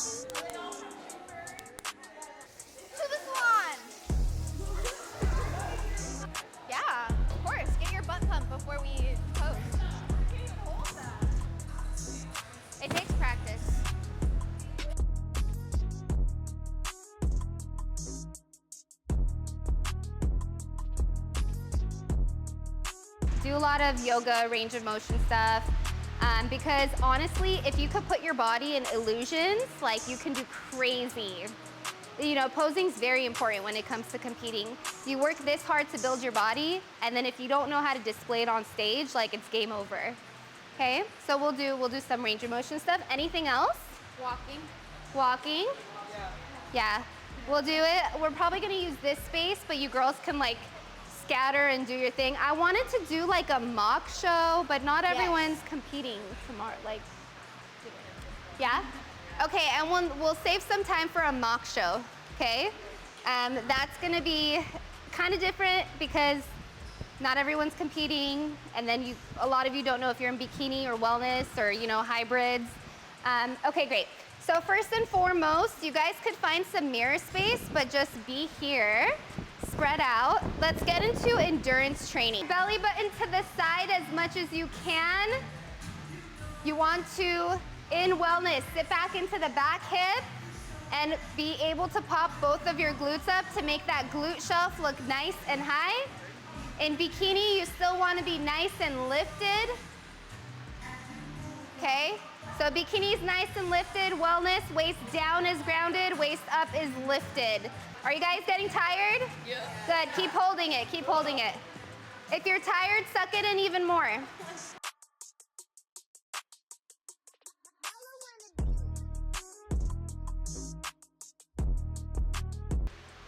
To the swan. Yeah, of course. Get your butt pumped before we pose. It takes practice. Do a lot of yoga, range of motion stuff. Because honestly, if you could put your body in illusions, like you can do crazy. You know, posing's very important when it comes to competing. You work this hard to build your body, and then if you don't know how to display it on stage, like it's game over. Okay, so we'll do some range of motion stuff. Anything else? Walking. Walking? Yeah, we'll do it. We're probably gonna use this space, but you girls can like scatter and do your thing. I wanted to do like a mock show, but not everyone's competing tomorrow. Like, yeah? Okay, and we'll save some time for a mock show, okay? That's gonna be kind of different because not everyone's competing, and then a lot of you don't know if you're in bikini or wellness or, you know, hybrids. Okay, great. So first and foremost, you guys could find some mirror space, but just be here. Spread out. Let's get into endurance training. Belly button to the side as much as you can. You want to, in wellness, sit back into the back hip and be able to pop both of your glutes up to make that glute shelf look nice and high. In bikini, you still want to be nice and lifted. Okay, so bikini's nice and lifted. Wellness, waist down is grounded, waist up is lifted. Are you guys getting tired? Yeah. Good, keep holding it, keep holding it. If you're tired, suck it in even more.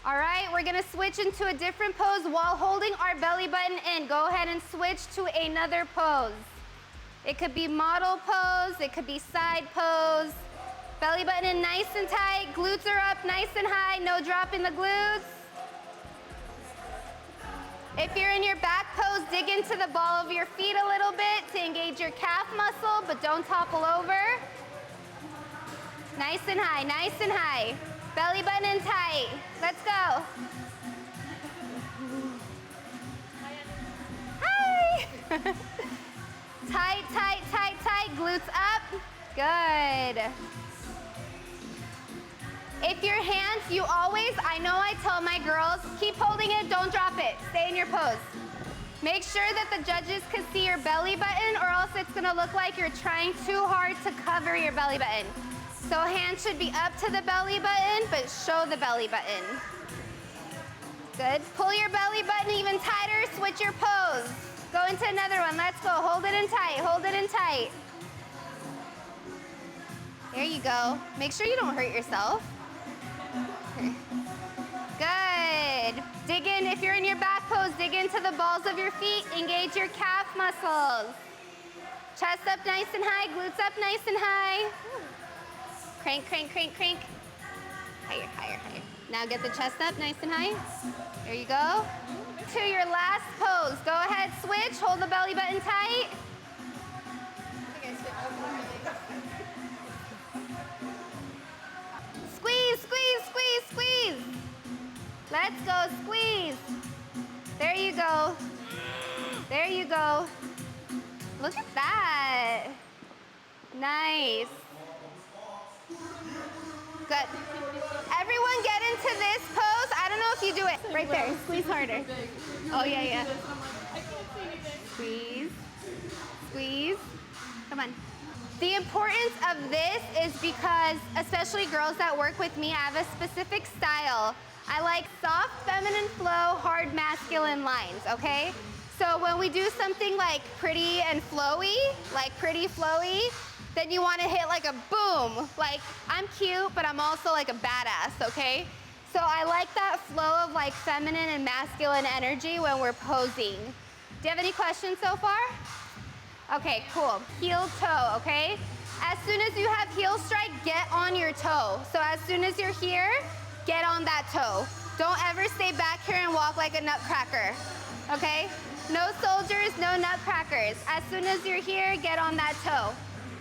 All right, we're gonna switch into a different pose while holding our belly button in. Go ahead and switch to another pose. It could be model pose, it could be side pose. Belly button in nice and tight, glutes are up nice and high, no drop in the glutes. If you're in your back pose, dig into the ball of your feet a little bit to engage your calf muscle, but don't topple over. Nice and high, nice and high. Belly button in tight. Let's go. Hi. Tight, tight, tight, tight. Glutes up. Good. If your hands, I know I tell my girls, keep holding it, don't drop it. Stay in your pose. Make sure that the judges can see your belly button or else it's gonna look like you're trying too hard to cover your belly button. So hands should be up to the belly button, but show the belly button. Good. Pull your belly button even tighter, switch your pose. Go into another one, let's go. Hold it in tight, hold it in tight. There you go. Make sure you don't hurt yourself. Good. Dig in, if you're in your back pose, dig into the balls of your feet, engage your calf muscles. Chest up nice and high, glutes up nice and high. Crank, crank, crank, crank. Higher, higher, higher. Now get the chest up nice and high. There you go. To your last pose. Go ahead, switch, hold the belly button tight. Squeeze, squeeze, squeeze, squeeze. Let's go, squeeze. There you go. There you go. Look at that. Nice. Good. Everyone get into this pose. I don't know if you do it. Right there. Squeeze harder. Oh, yeah, yeah. Squeeze. Squeeze. Come on. The importance of this is because, especially girls that work with me, I have a specific style. I like soft, feminine flow, hard, masculine lines, okay? So when we do something like pretty and flowy, then you want to hit like a boom. Like, I'm cute, but I'm also like a badass, okay? So I like that flow of like feminine and masculine energy when we're posing. Do you have any questions so far? Okay, cool. Heel toe, okay? As soon as you have heel strike, get on your toe. So as soon as you're here, get on that toe. Don't ever stay back here and walk like a nutcracker, okay? No soldiers, no nutcrackers. As soon as you're here, get on that toe.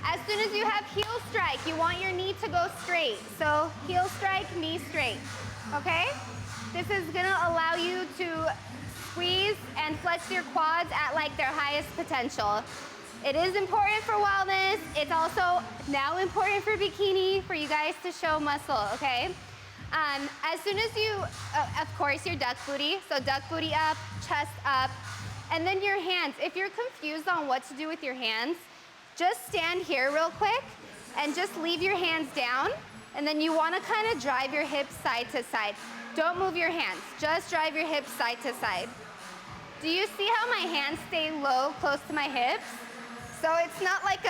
As soon as you have heel strike, you want your knee to go straight. So heel strike, knee straight, okay? This is gonna allow you to squeeze and flex your quads at like their highest potential. It is important for wellness. It's also now important for bikini, for you guys to show muscle, okay? As soon as you, of course, your duck booty. So duck booty up, chest up, and then your hands. If you're confused on what to do with your hands, just stand here real quick and just leave your hands down. And then you wanna kind of drive your hips side to side. Don't move your hands, just drive your hips side to side. Do you see how my hands stay low, close to my hips? So it's not like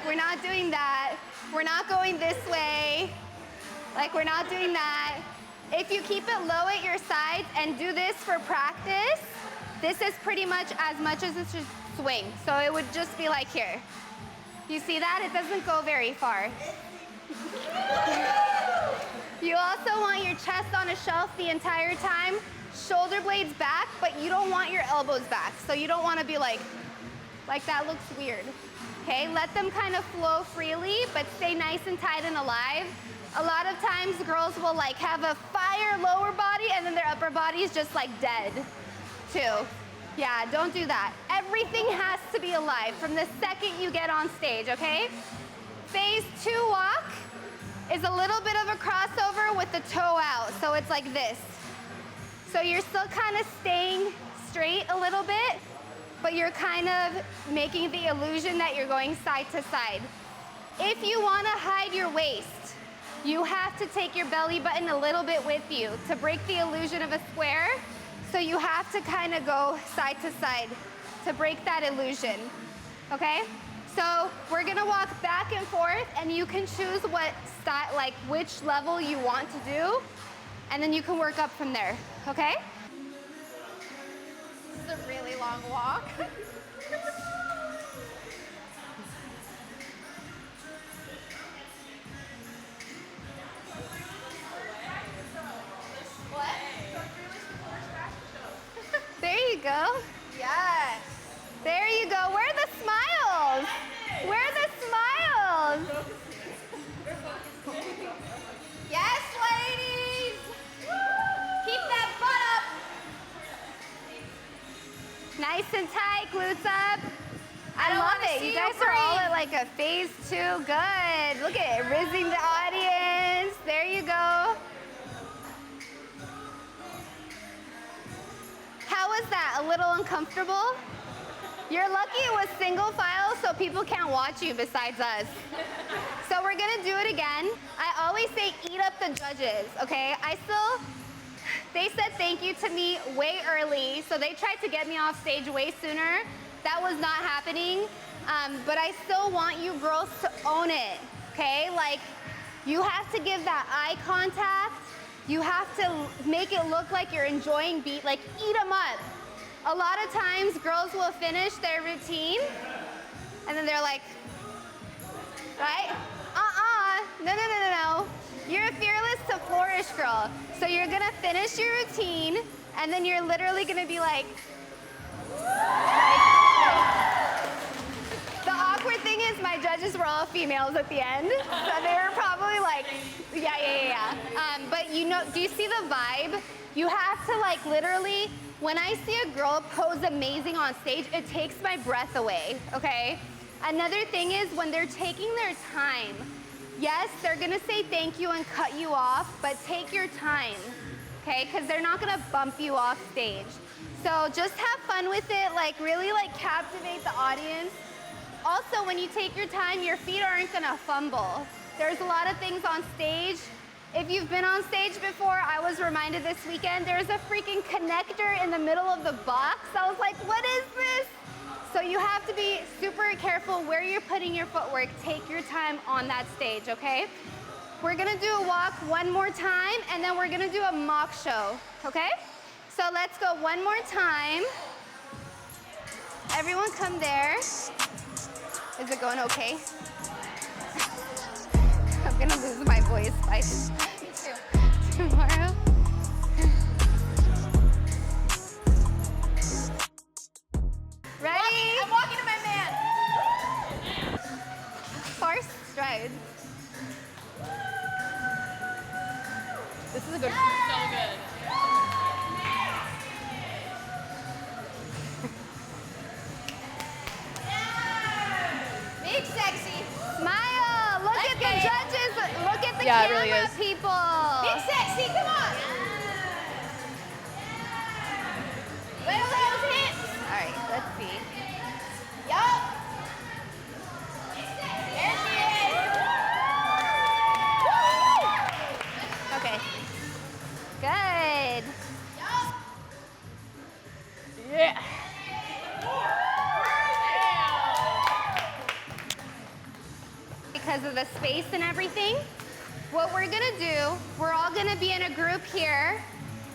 we're not doing that. We're not going this way. Like we're not doing that. If you keep it low at your sides and do this for practice, this is pretty much as it should swing. So it would just be like here. You see that? It doesn't go very far. You also want your chest on a shelf the entire time, shoulder blades back, but you don't want your elbows back. So you don't want to be like that looks weird. Okay, let them kind of flow freely, but stay nice and tight and alive. A lot of times girls will like have a fire lower body and then their upper body is just like dead too. Yeah, don't do that. Everything has to be alive from the second you get on stage, okay? Phase 2 walk is a little bit of a crossover with the toe out. So it's like this. So you're still kind of staying straight a little bit, but you're kind of making the illusion that you're going side to side. If you want to hide your waist, you have to take your belly button a little bit with you to break the illusion of a square. So you have to kind of go side to side to break that illusion, okay? So we're gonna walk back and forth and you can choose what style, like which level you want to do, and then you can work up from there, okay? This is a really long walk. There you go. Yes. There you go. Where are the smiles? Where are the smiles? Yes, ladies. Keep that butt up. Nice and tight, glutes up. I love wanna it. see You you guys are all breathe. at like a phase 2. Good. Look at it, rizzing the audience. There you go. How was that? A little uncomfortable? You're lucky it was single file, so people can't watch you besides us. So we're gonna do it again. I always say eat up the judges, okay? They said thank you to me way early, so they tried to get me off stage way sooner. That was not happening, but I still want you girls to own it, okay? Like, you have to give that eye contact. You have to make it look like you're enjoying beat, like eat them up. A lot of times girls will finish their routine and then they're like, right? No. You're a fearless to flourish girl. So you're gonna finish your routine and then you're literally gonna be like the awkward thing is my judges were all females at the end. So they were probably like, yeah. But you know, do you see the vibe? You have to like literally, when I see a girl pose amazing on stage, it takes my breath away, okay? Another thing is when they're taking their time, yes, they're gonna say thank you and cut you off, but take your time, okay? Because they're not gonna bump you off stage. So just have fun with it, like really like captivate the audience. Also, when you take your time, your feet aren't gonna fumble. There's a lot of things on stage. If you've been on stage before, I was reminded this weekend, there's a freaking connector in the middle of the box. I was like, what is this? So you have to be super careful where you're putting your footwork. Take your time on that stage, okay? We're gonna do a walk one more time, and then we're gonna do a mock show, okay? So let's go one more time. Everyone come there. Is it going okay? I'm gonna lose my voice by tomorrow. Ready? I'm walking to my man. This is a good. So good. Big sexy. Smile. Look at the judges. Look at the Yeah, it camera really is. people. Big sexy, come on. Wiggle those hips. All right, let's see. Yup. There she is. Okay. Good. Yup. Yeah. Because of the space and everything, what we're gonna do, we're all gonna be in a group here,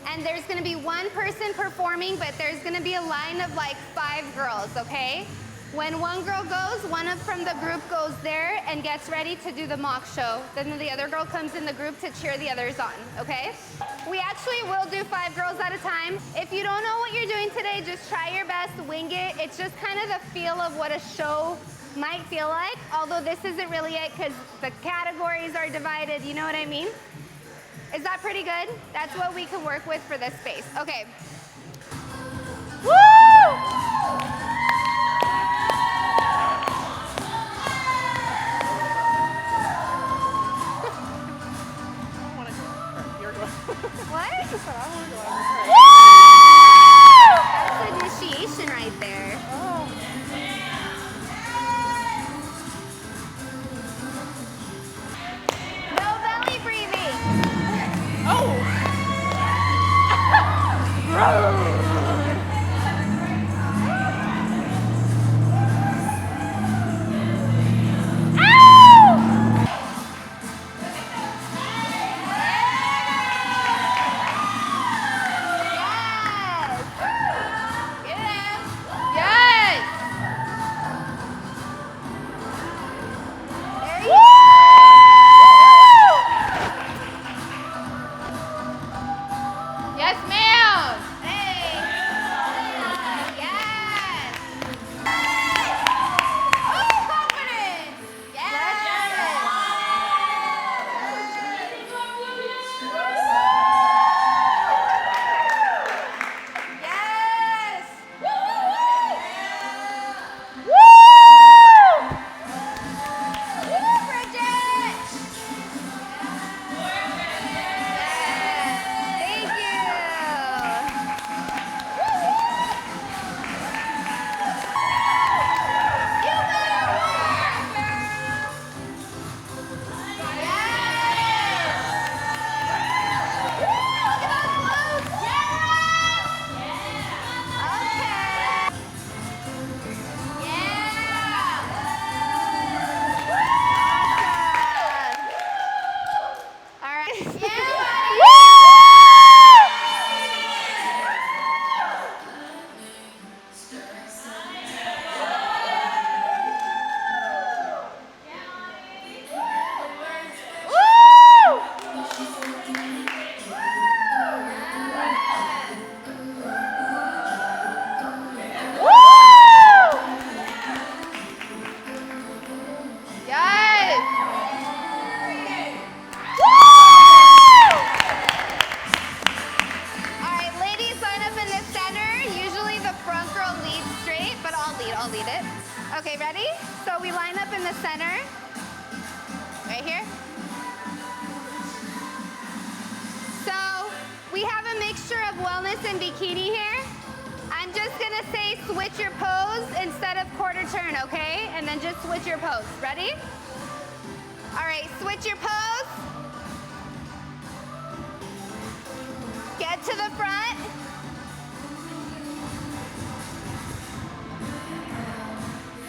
and there's gonna be one person performing, but there's gonna be a line of like 5 girls, okay? When one girl goes, from the group goes there and gets ready to do the mock show. Then the other girl comes in the group to cheer the others on, okay? We actually will do 5 girls at a time. If you don't know what you're doing today, just try your best, wing it. It's just kind of the feel of what a show might feel like, although this isn't really it because the categories are divided, you know what I mean? Is that pretty good? That's what we can work with for this space. Okay. Woo! What? That's initiation right there. No belly breathing. Yes, ma'am. Hey. Yes. Oh, confidence. Yes. Yes. Woo, Bridget. Thank you. You better work, girl. Yes. Woo, look at those glutes. Okay. Yeah. All right. All right, ladies, line up in the center. Usually the front girl leads straight, but I'll lead it. Okay, ready? So we line up in the center. Right here. So we have a mixture of wellness and bikini here. I'm just gonna say switch your pose instead of quarter turn, okay? And then just switch your pose. Ready? All right, switch your pose. Get to the front.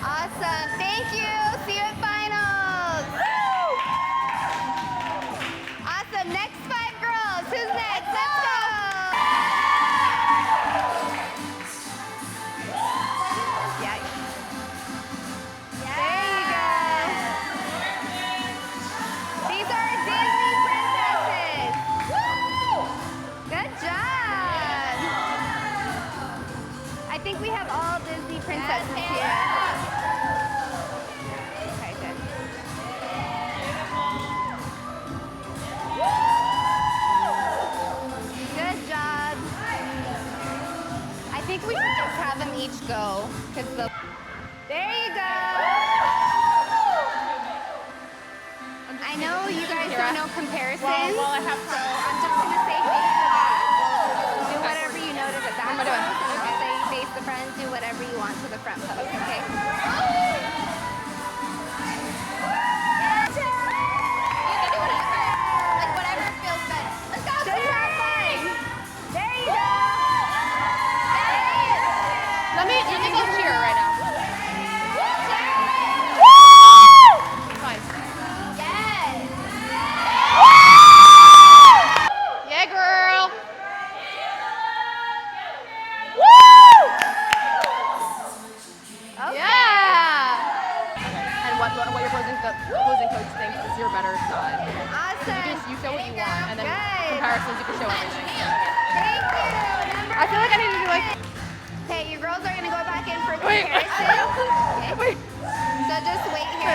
Awesome, thank you. See you at finals. Awesome, next 5 girls. Who's next? Let's go. Yeah. There you go. These are our Disney princesses. Woo! Good job. I think we have all Disney princesses here. think we should just have them each go. There you go. I know you guys don't know comparisons. Well, I have so I'm just going to say face the back. Do whatever you know to the back pose. And I'll say face the front. Do whatever you want to the front pose, okay? You can do whatever. Like whatever feels good. Let's go. Just have fun. There you go. Let me go cheer right now. Fine. Yes. Yeah, girl. Okay. Yeah. And what your opposing coach thinks is your better side. Awesome. You show what you want, and then Good. comparisons you can show everything. Thank you. I feel like I need to do like. Okay, you girls are gonna go back in for Wait. comparison. Okay. Wait. So just wait here.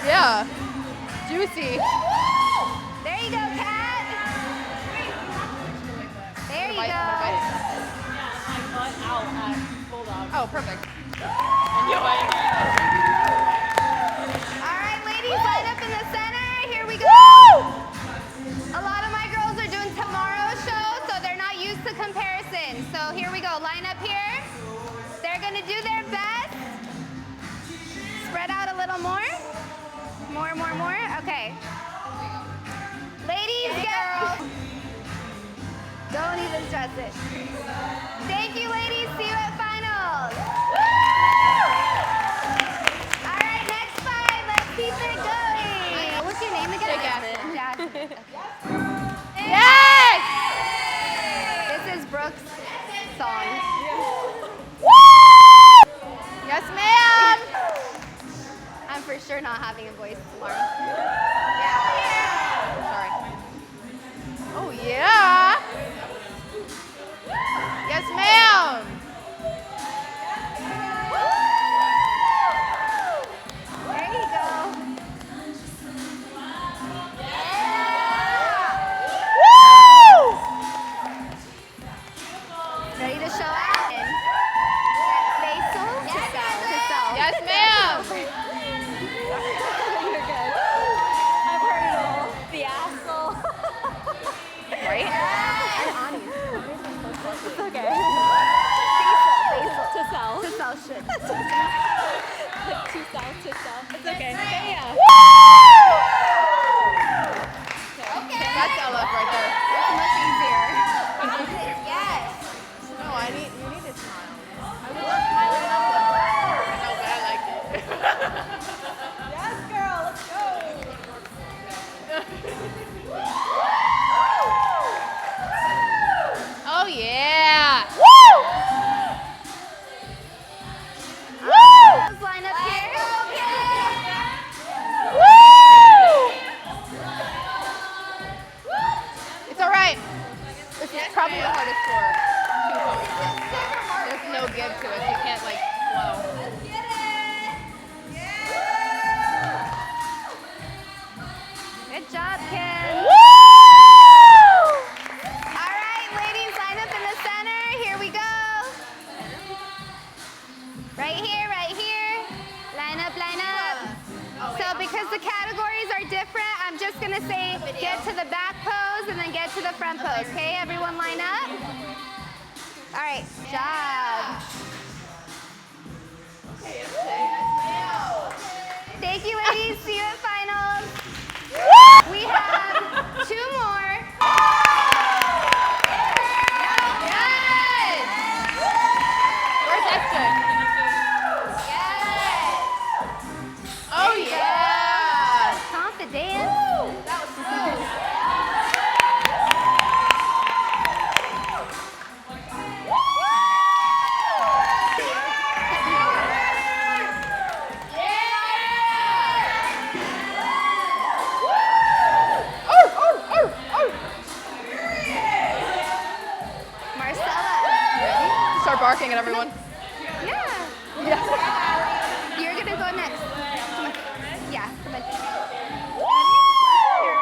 Yeah. Juicy. There you go, Kat. There you go. Oh, perfect. All right, ladies, line up in the center. Here we go. A lot of my girls are doing tomorrow's show, so they're not used to comparison. So here we go. Line up here. They're gonna do their best. Spread out a little more. More. Okay. Ladies, get. Don't even stress it. Thank you, ladies. See you at finals. All right, next 5. Let's keep it going. What's your name again? Jasmine. Jasmine. Yes! This is Brooke's song. Yes, ma'am. I'm for sure not having a voice tomorrow. Sorry. Oh yeah. Yes, ma'am. There you go. Ready to show out? Facial to sell. Yes, ma'am. You're good. I've heard it all. The asshole. Right? It's okay. Facial. To sell. To sell shit. To sell. It's okay. Yeah. That's a look right there. It's much easier. Yes. No, you need to smile. I was not smiling enough. I know, but I liked it. Yes, girl, let's go. Oh yeah. Let's line up here. It's all right. This is probably the hardest for two poses. There's no give to it. You can't like flow. Good job, Kim. All right, ladies, line up in the center. Here we go. Right here, right here. Line up, line up. So because the categories are different, I'm just gonna say get to the back pose and then get to the front pose. Okay, everyone line up. All right, job. Thank you, ladies. See you at finals. We have 2 more. Yes! Where's Esther? Yes. Oh yeah! Confidence. That was cool. Marcella. Start barking at everyone. Yeah. Yeah. You're gonna go next. Come on. Yeah, come on.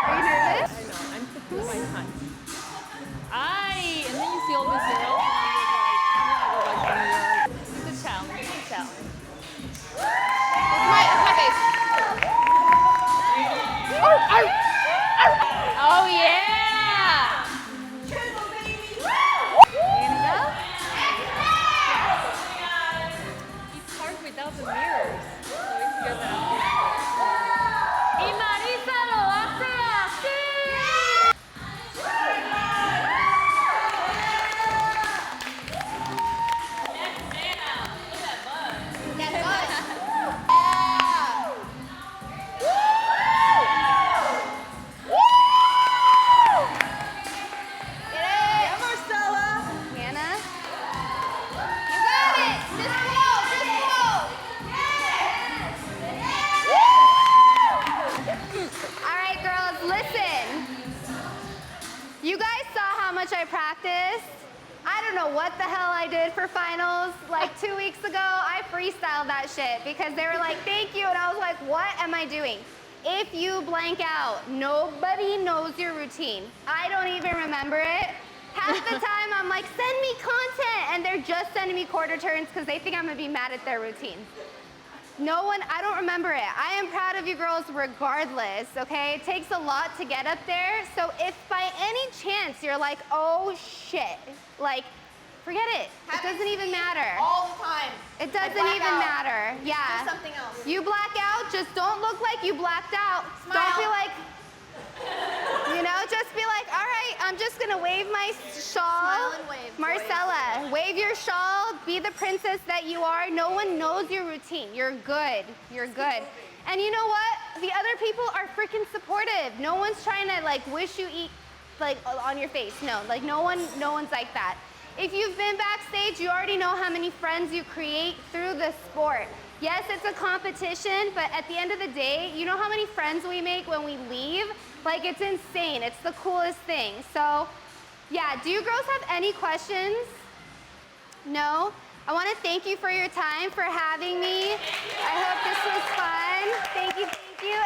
Are you nervous? I know, I'm taking my time. Oh yeah! Chisel, baby. It's hard without the mirrors. So it's good that. Y Marisa lo hace así. Yeah, Marcella. Hannah? You got it! Just flow, just flow! All right, girls, listen. You guys saw how much I practiced. I don't know what the hell I did for finals. Like 2 weeks ago, I freestyled that shit because they were like, thank you. And I was like, what am I doing? If you blank out, nobody knows your routine. I don't even remember it. Half the time, I'm like, send me content. And they're just sending me quarter turns because they think I'm going to be mad at their routine. No one, I don't remember it. I am proud of you girls regardless, okay? It takes a lot to get up there. So if by any chance you're like, oh shit, like, forget it. It doesn't even matter. All the time. It doesn't even matter. Yeah. Do something else. You black out, just don't look like you blacked out. Smile. Don't be like, you know, just be like, all right, I'm just gonna wave my shawl. Smile and wave. Marcella, wave your shawl, be the princess that you are. No one knows your routine. You're good, you're good. And you know what? The other people are freaking supportive. No one's trying to like wish you eat like on your face. No, like no one's like that. If you've been backstage, you already know how many friends you create through the sport. Yes, it's a competition, but at the end of the day, you know how many friends we make when we leave? Like, it's insane. It's the coolest thing. So, yeah, do you girls have any questions? No? I want to thank you for your time, for having me. I hope this was fun. Thank you,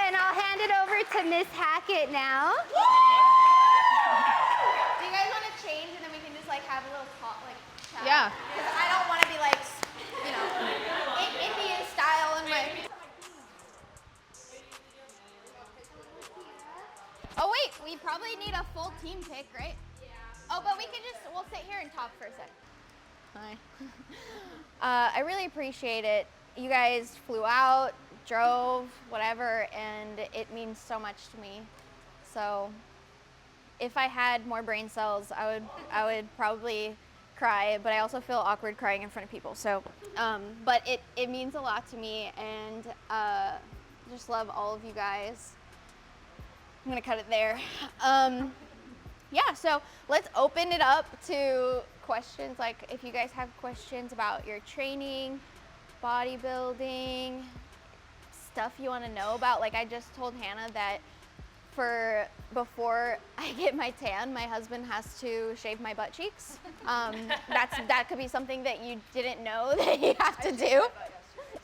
and I'll hand it over to Miss Hackett now. Do you guys want to change and then we can just like have a little talk, like chat? Yeah. Because I don't want to be like, you know, Indian style in my. Oh wait, we probably need a full team pick, right? Yeah. Oh, but we'll sit here and talk for a sec. Hi. I really appreciate it. You guys flew out, drove, whatever, and it means so much to me. So if I had more brain cells, I would probably cry, but I also feel awkward crying in front of people. So, but it means a lot to me, and just love all of you guys. I'm gonna cut it there. Yeah, so let's open it up to questions. Like if you guys have questions about your training, bodybuilding, stuff you want to know about. Like I just told Hannah that before I get my tan, my husband has to shave my butt cheeks. That could be something that you didn't know that you have to do.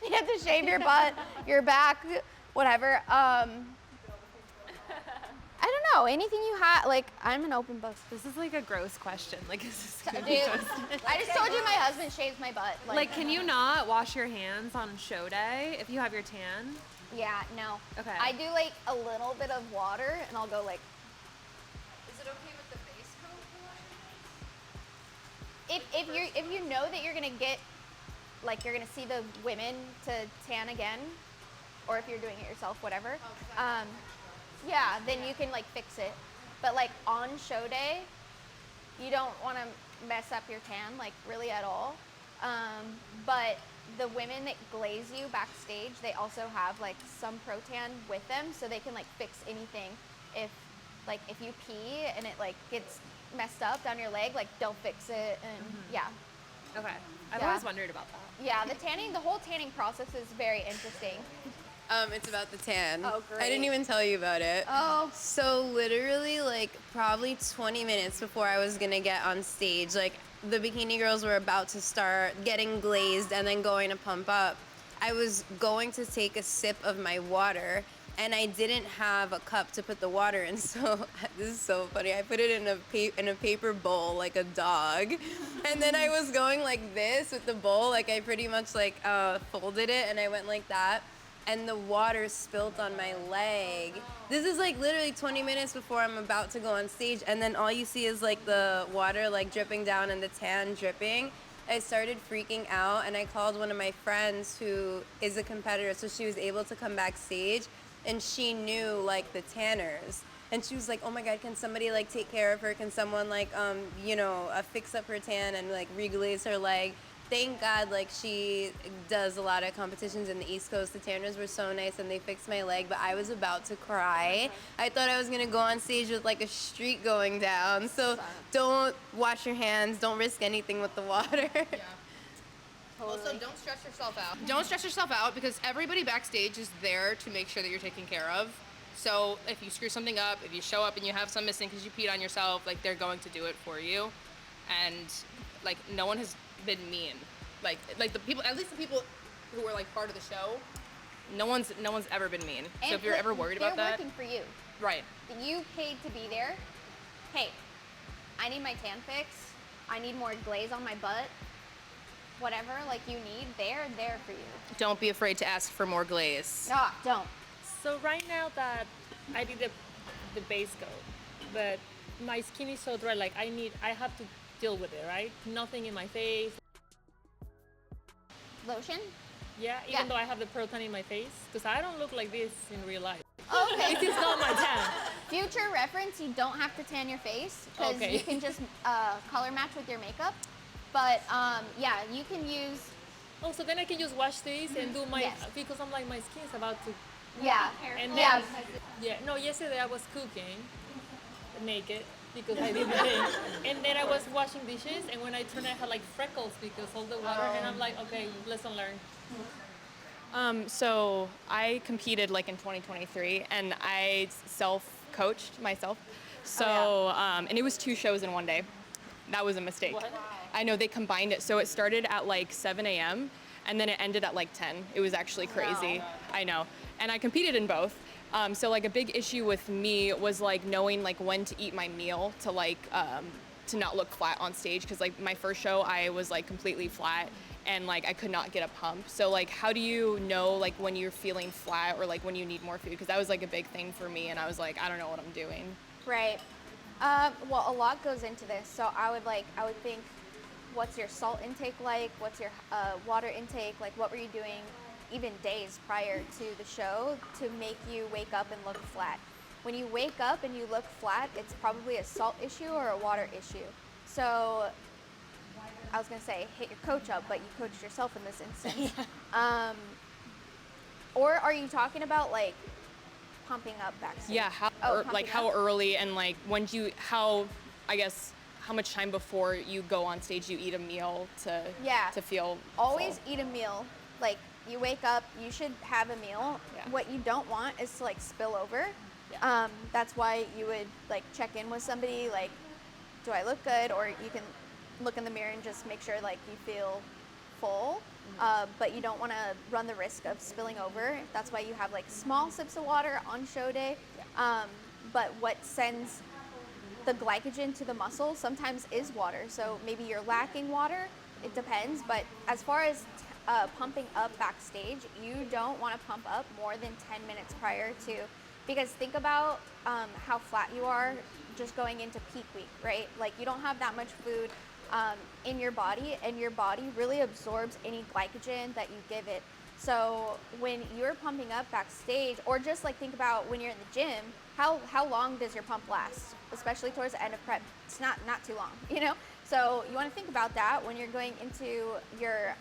You have to shave your butt, your back, whatever. I don't know, anything you have, like, I'm an open book. This is like a gross question. Like, is this gonna Dude, be posted? I just told you my husband shaves my butt. Like, can you not wash your hands on show day if you have your tan? Yeah, no. Okay. I do like a little bit of water and I'll go like. Is it okay with the base coat? If you know that you're gonna get, like you're gonna see the women to tan again, or if you're doing it yourself, whatever. Yeah, then you can like fix it. But like on show day, you don't want to mess up your tan like really at all. But the women that glaze you backstage, they also have like some Pro-Tan with them, so they can like fix anything. If you pee and it like gets messed up down your leg, like they'll fix it, and yeah. Okay. I've Yeah. always wondered about that. Yeah, the whole tanning process is very interesting. It's about the tan. Oh, great. I didn't even tell you about it. Oh. So literally, like, probably 20 minutes before I was gonna get on stage, like, the bikini girls were about to start getting glazed and then going to pump up. I was going to take a sip of my water, and I didn't have a cup to put the water in, so this is so funny. I put it in a paper bowl like a dog, and then I was going like this with the bowl, like I pretty much like folded it, and I went like that. and the water spilled on my leg. This is like literally 20 minutes before I'm about to go on stage, and then all you see is like the water like dripping down and the tan dripping. I started freaking out, and I called one of my friends who is a competitor, so she was able to come backstage, and she knew like the tanners. And she was like, oh my God, can somebody like take care of her? Can someone like, fix up her tan and like reglaze her leg? Thank God, like she does a lot of competitions in the East Coast. The tanners were so nice and they fixed my leg, but I was about to cry. I thought I was gonna go on stage with like a streak going down. So don't wash your hands, don't risk anything with the water. Also, don't stress yourself out. Don't stress yourself out because everybody backstage is there to make sure that you're taken care of. So if you screw something up, if you show up and you have some missing because you peed on yourself, like they're going to do it for you. And like no one has been mean. Like the people, at least the people who were like part of the show, no one's ever been mean. So if you're ever worried about that, they're working for you. Right. You paid to be there. Hey, I need my tan fix. I need more glaze on my butt. Whatever like you need, they're there for you. Don't be afraid to ask for more glaze. No, don't. So right now that I did the base coat, but my skin is so dry, like I have to deal with it, right? Nothing in my face. Lotion? Yeah, even though I have the protein in my face, because I don't look like this in real life. Okay. This is not my tan. Future reference, you don't have to tan your face because Okay. you can just color match with your makeup. But yeah, you can use. Oh, so then I can just wash this and do my, Yes. because I'm like, my skin's about to, Yeah. and then, Yeah. no, yesterday I was cooking naked because I did the thing. And then I was washing dishes, and when I turned, I had like freckles because all the water, and I'm like, okay, lesson learned. So I competed like in 2023, and I self-coached myself. So, and it was 2 shows in one day. That was a mistake. What? I know they combined it. So it started at like 7 a.m. and then it ended at like 10. It was actually crazy. I know. And I competed in both. So like a big issue with me was like knowing like when to eat my meal to like, to not look flat on stage. Cause like my first show, I was like completely flat and like I could not get a pump. So like, how do you know like when you're feeling flat or like when you need more food? Cause that was like a big thing for me. And I was like, I don't know what I'm doing. Right. Well, a lot goes into this. So I would think, what's your salt intake like? What's your water intake like? What were you doing even days prior to the show to make you wake up and look flat? When you wake up and you look flat, it's probably a salt issue or a water issue. So I was gonna say hit your coach up, but you coached yourself in this instance. Or are you talking about like pumping up backstage? Yeah, pumping how up? early and like when do you, how much time before you go on stage you eat a meal to feel Always full? eat a meal. Like you wake up, you should have a meal. Yeah. What you don't want is to like spill over. Yeah. That's why you would like check in with somebody like, do I look good? Or you can look in the mirror and just make sure like you feel full. But you don't want to run the risk of spilling over. That's why you have like small sips of water on show day. But what sends the glycogen to the muscle sometimes is water. So maybe you're lacking water. It depends. But as far as pumping up backstage, you don't want to pump up more than 10 minutes prior to, because think about how flat you are just going into peak week, right? Like you don't have that much food in your body, and your body really absorbs any glycogen that you give it. So when you're pumping up backstage, or just like think about when you're in the gym, how long does your pump last? Especially towards the end of prep, it's not too long, you know? So you want to think about that when you're going into your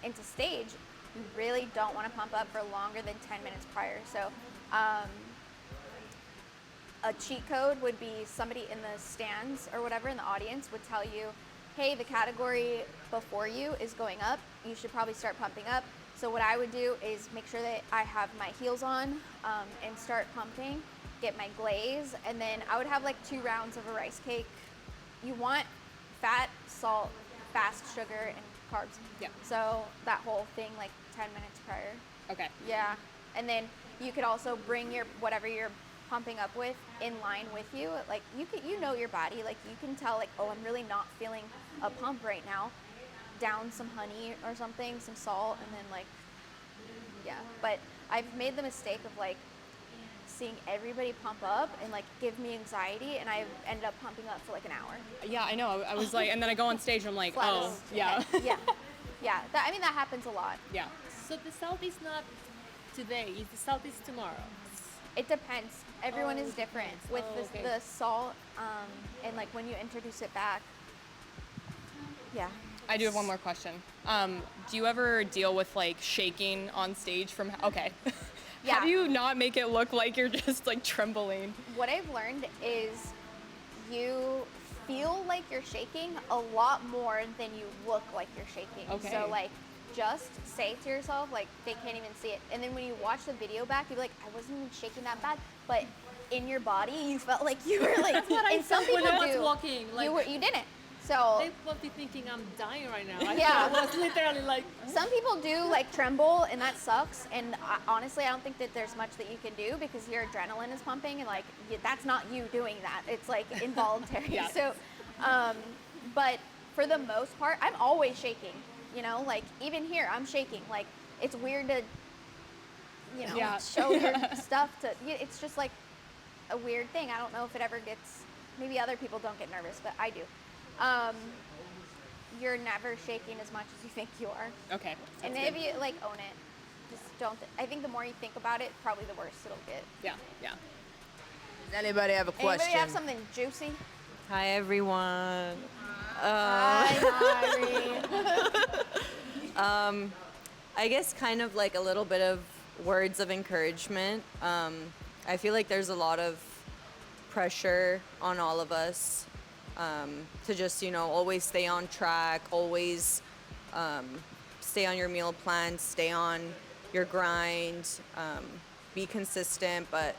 into stage. You really don't want to pump up for longer than 10 minutes prior. So a cheat code would be somebody in the stands or whatever in the audience would tell you, hey, the category before you is going up. You should probably start pumping up. So what I would do is make sure that I have my heels on and start pumping, get my glaze, and then I would have like 2 rounds of a rice cake. You want fat, salt, fast sugar, and carbs. Yeah. So that whole thing like 10 minutes prior. Okay. Yeah. And then you could also bring your whatever you're pumping up with in line with you. Like you know your body. Like you can tell like, oh, I'm really not feeling a pump right now. Down some honey or something, some salt, and then like Yeah, but I've made the mistake of like seeing everybody pump up and like give me anxiety, and I ended up pumping up for like an hour. Yeah, I know. I was like, and then I go on stage and I'm like, Flat oh, as yeah. head. Yeah. That, I mean, that happens a lot. Yeah. So the South is not today, the South is tomorrow. It depends. Everyone is different with okay. the salt, and like when you introduce it back. Yeah. I do have one more question. Do you ever deal with like shaking on stage from, okay. Yeah. How do you not make it look like you're just like trembling? What I've learned is you feel like you're shaking a lot more than you look like you're shaking. Okay. So like just say to yourself, like they can't even see it. And then when you watch the video back, you're like, I wasn't even shaking that bad. But in your body, you felt like you were like, and some people when I was do. walking, like You didn't. So they must be thinking I'm dying right now. Yeah. I was literally like, some people do like tremble, and that sucks. And honestly, I don't think that there's much that you can do because your adrenaline is pumping, and like that's not you doing that. It's like involuntary. Yeah. So, but for the most part, I'm always shaking. You know, like even here, I'm shaking. Like it's weird to, you know, Yeah. show your stuff to. It's just like a weird thing. I don't know if it ever gets. Maybe other people don't get nervous, but I do. You're never shaking as much as you think you are. Okay. And if you like own it, just don't. I think the more you think about it, probably the worse it'll get. Yeah, yeah. Does anybody have a question? Anybody have something juicy? Hi everyone. Hi, Ari. I guess kind of like a little bit of words of encouragement. I feel like there's a lot of pressure on all of us to just, always stay on track, always stay on your meal plan, stay on your grind, be consistent. But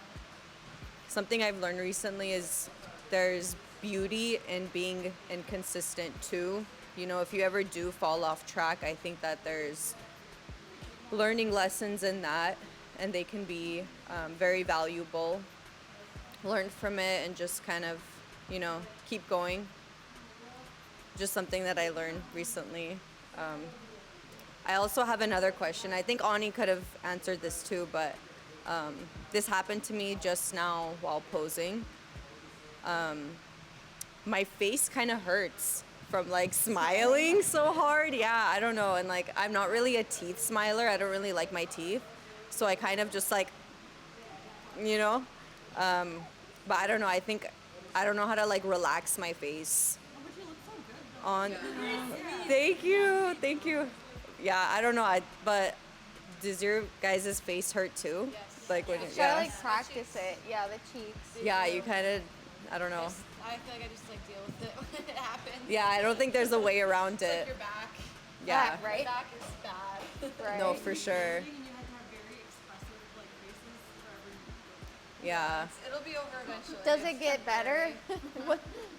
something I've learned recently is there's beauty in being inconsistent too. If you ever do fall off track, I think that there's learning lessons in that, and they can be very valuable. Learn from it and just kind of, keep going. Just something that I learned recently. I also have another question. I think Ani could have answered this too, but this happened to me just now while posing. My face kind of hurts from like smiling so hard. Yeah, I don't know. And like, I'm not really a teeth smiler. I don't really like my teeth. So I kind of just like, but I don't know. I don't know how to like relax my face. Thank you. Yeah, I don't know. But does your guys' face hurt too? Yes. Like when Try to like practice it. Yeah, the cheeks. Yeah, you kind of, I don't know. I feel like I just like deal with it when it happens. Yeah, I don't think there's a way around it. Like your back. Yeah. Back, right? Your back is bad. Right. No, for sure. Yeah. It'll be over eventually. Does it get better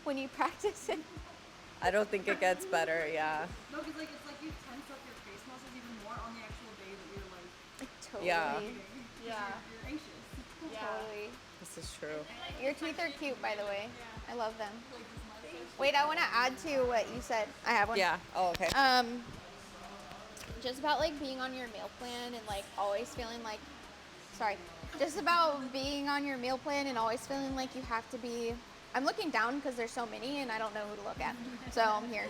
when you practice it? I don't think it gets better, yeah. No, because it's like you tense up your face muscles even more on the actual day that you're like Totally. Yeah. you're anxious. Totally. This is true. Your teeth are cute, by the way. I love them. Wait, I want to add to what you said. I have one. Yeah. Oh, okay. Just about like being on your meal plan and like always feeling like, just about being on your meal plan and always feeling like you have to be. I'm looking down because there's so many and I don't know who to look at, so I'm here.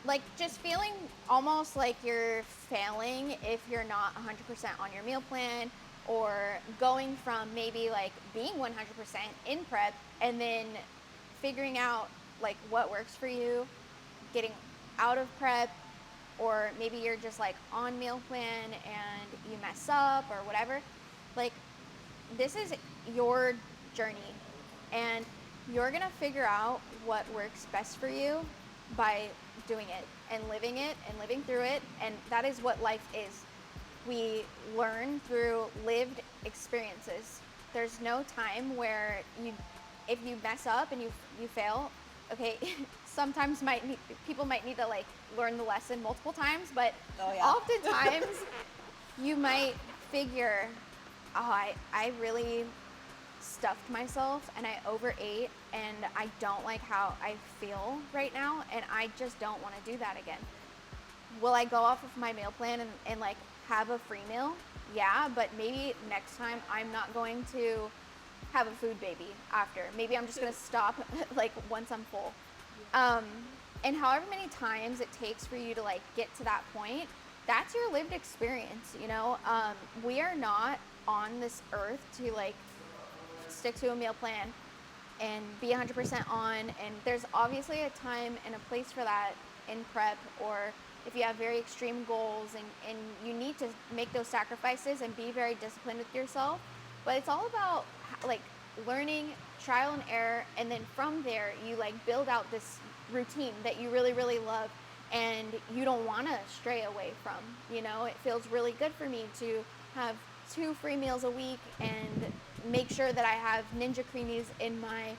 Like just feeling almost like you're failing if you're not 100% on your meal plan, or going from maybe like being 100% in prep and then figuring out like what works for you, getting out of prep, or maybe you're just like on meal plan and you mess up or whatever. Like this is your journey and you're gonna figure out what works best for you by doing it and living through it, and that is what life is. We learn through lived experiences. There's no time where if you mess up and you fail, okay, sometimes people might need to like learn the lesson multiple times, but oftentimes you might figure, I really stuffed myself and I overate and I don't like how I feel right now and I just don't want to do that again. will I go off of my meal plan and like have a free meal? Yeah, but maybe next time I'm not going to have a food baby after. Maybe I'm just gonna stop like once I'm full. And however many times it takes for you to like get to that point, that's your lived experience, you know? We are not on this earth to like stick to a meal plan and be 100% on, and there's obviously a time and a place for that in prep, or if you have very extreme goals and you need to make those sacrifices and be very disciplined with yourself. But it's all about like learning, trial and error, and then from there you like build out this routine that you really, really love and you don't want to stray away from. You know, it feels really good for me to have 2 free meals a week and make sure that I have Ninja Creamies in my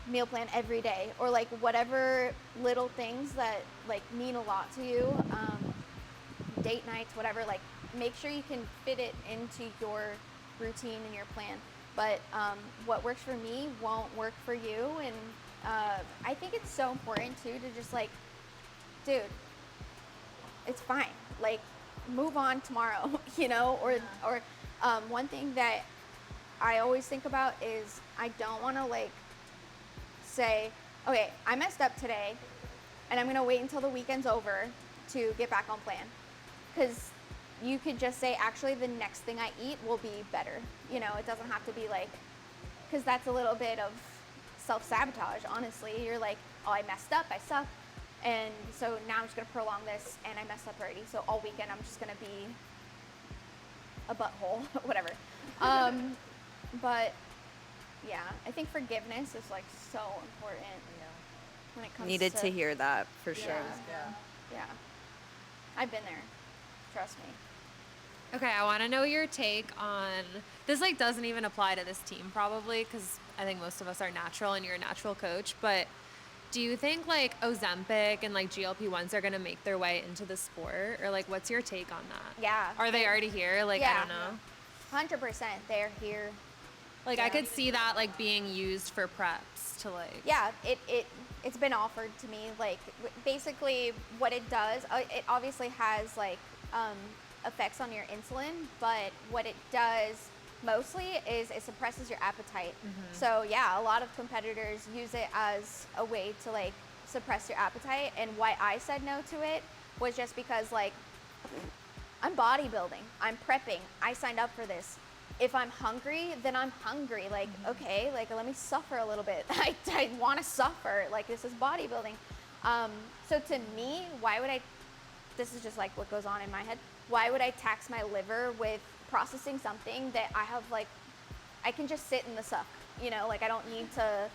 meal plan every day, or like whatever little things that like mean a lot to you, date nights, whatever, like make sure you can fit it into your routine and your plan. But what works for me won't work for you, and I think it's so important too to just like, dude, it's fine, like move on tomorrow, you know, or one thing that I always think about is I don't want to like say, okay, I messed up today and I'm going to wait until the weekend's over to get back on plan. Because you could just say, actually, the next thing I eat will be better. You know, it doesn't have to be like, because that's a little bit of self-sabotage, honestly. You're like, oh, I messed up, I suck. And so now I'm just going to prolong this, and I messed up already. So all weekend, I'm just going to be a butthole, whatever. But yeah, I think forgiveness is like so important when it comes Needed to hear that for sure. Yeah. I've been there. Trust me. Okay, I want to know your take on this. Like, doesn't even apply to this team probably, because I think most of us are natural and you're a natural coach. But do you think like Ozempic and like GLP-1s are gonna make their way into the sport, or like what's your take on that? Yeah. Are they already here? Like, I don't know. 100%, they're here. Like, I could see that like being used for preps to like. Yeah, it's been offered to me. Like basically, what it does, it obviously has like effects on your insulin, but what it does mostly is it suppresses your appetite. So yeah, a lot of competitors use it as a way to like suppress your appetite. And why I said no to it was just because like I'm bodybuilding, I'm prepping, I signed up for this. If I'm hungry, then I'm hungry. Like, okay, like let me suffer a little bit. I want to suffer. Like, this is bodybuilding. So to me, why would I, this is just like what goes on in my head. Why would I tax my liver with processing something that I have like, I can just sit in the suck, you know, like I don't need to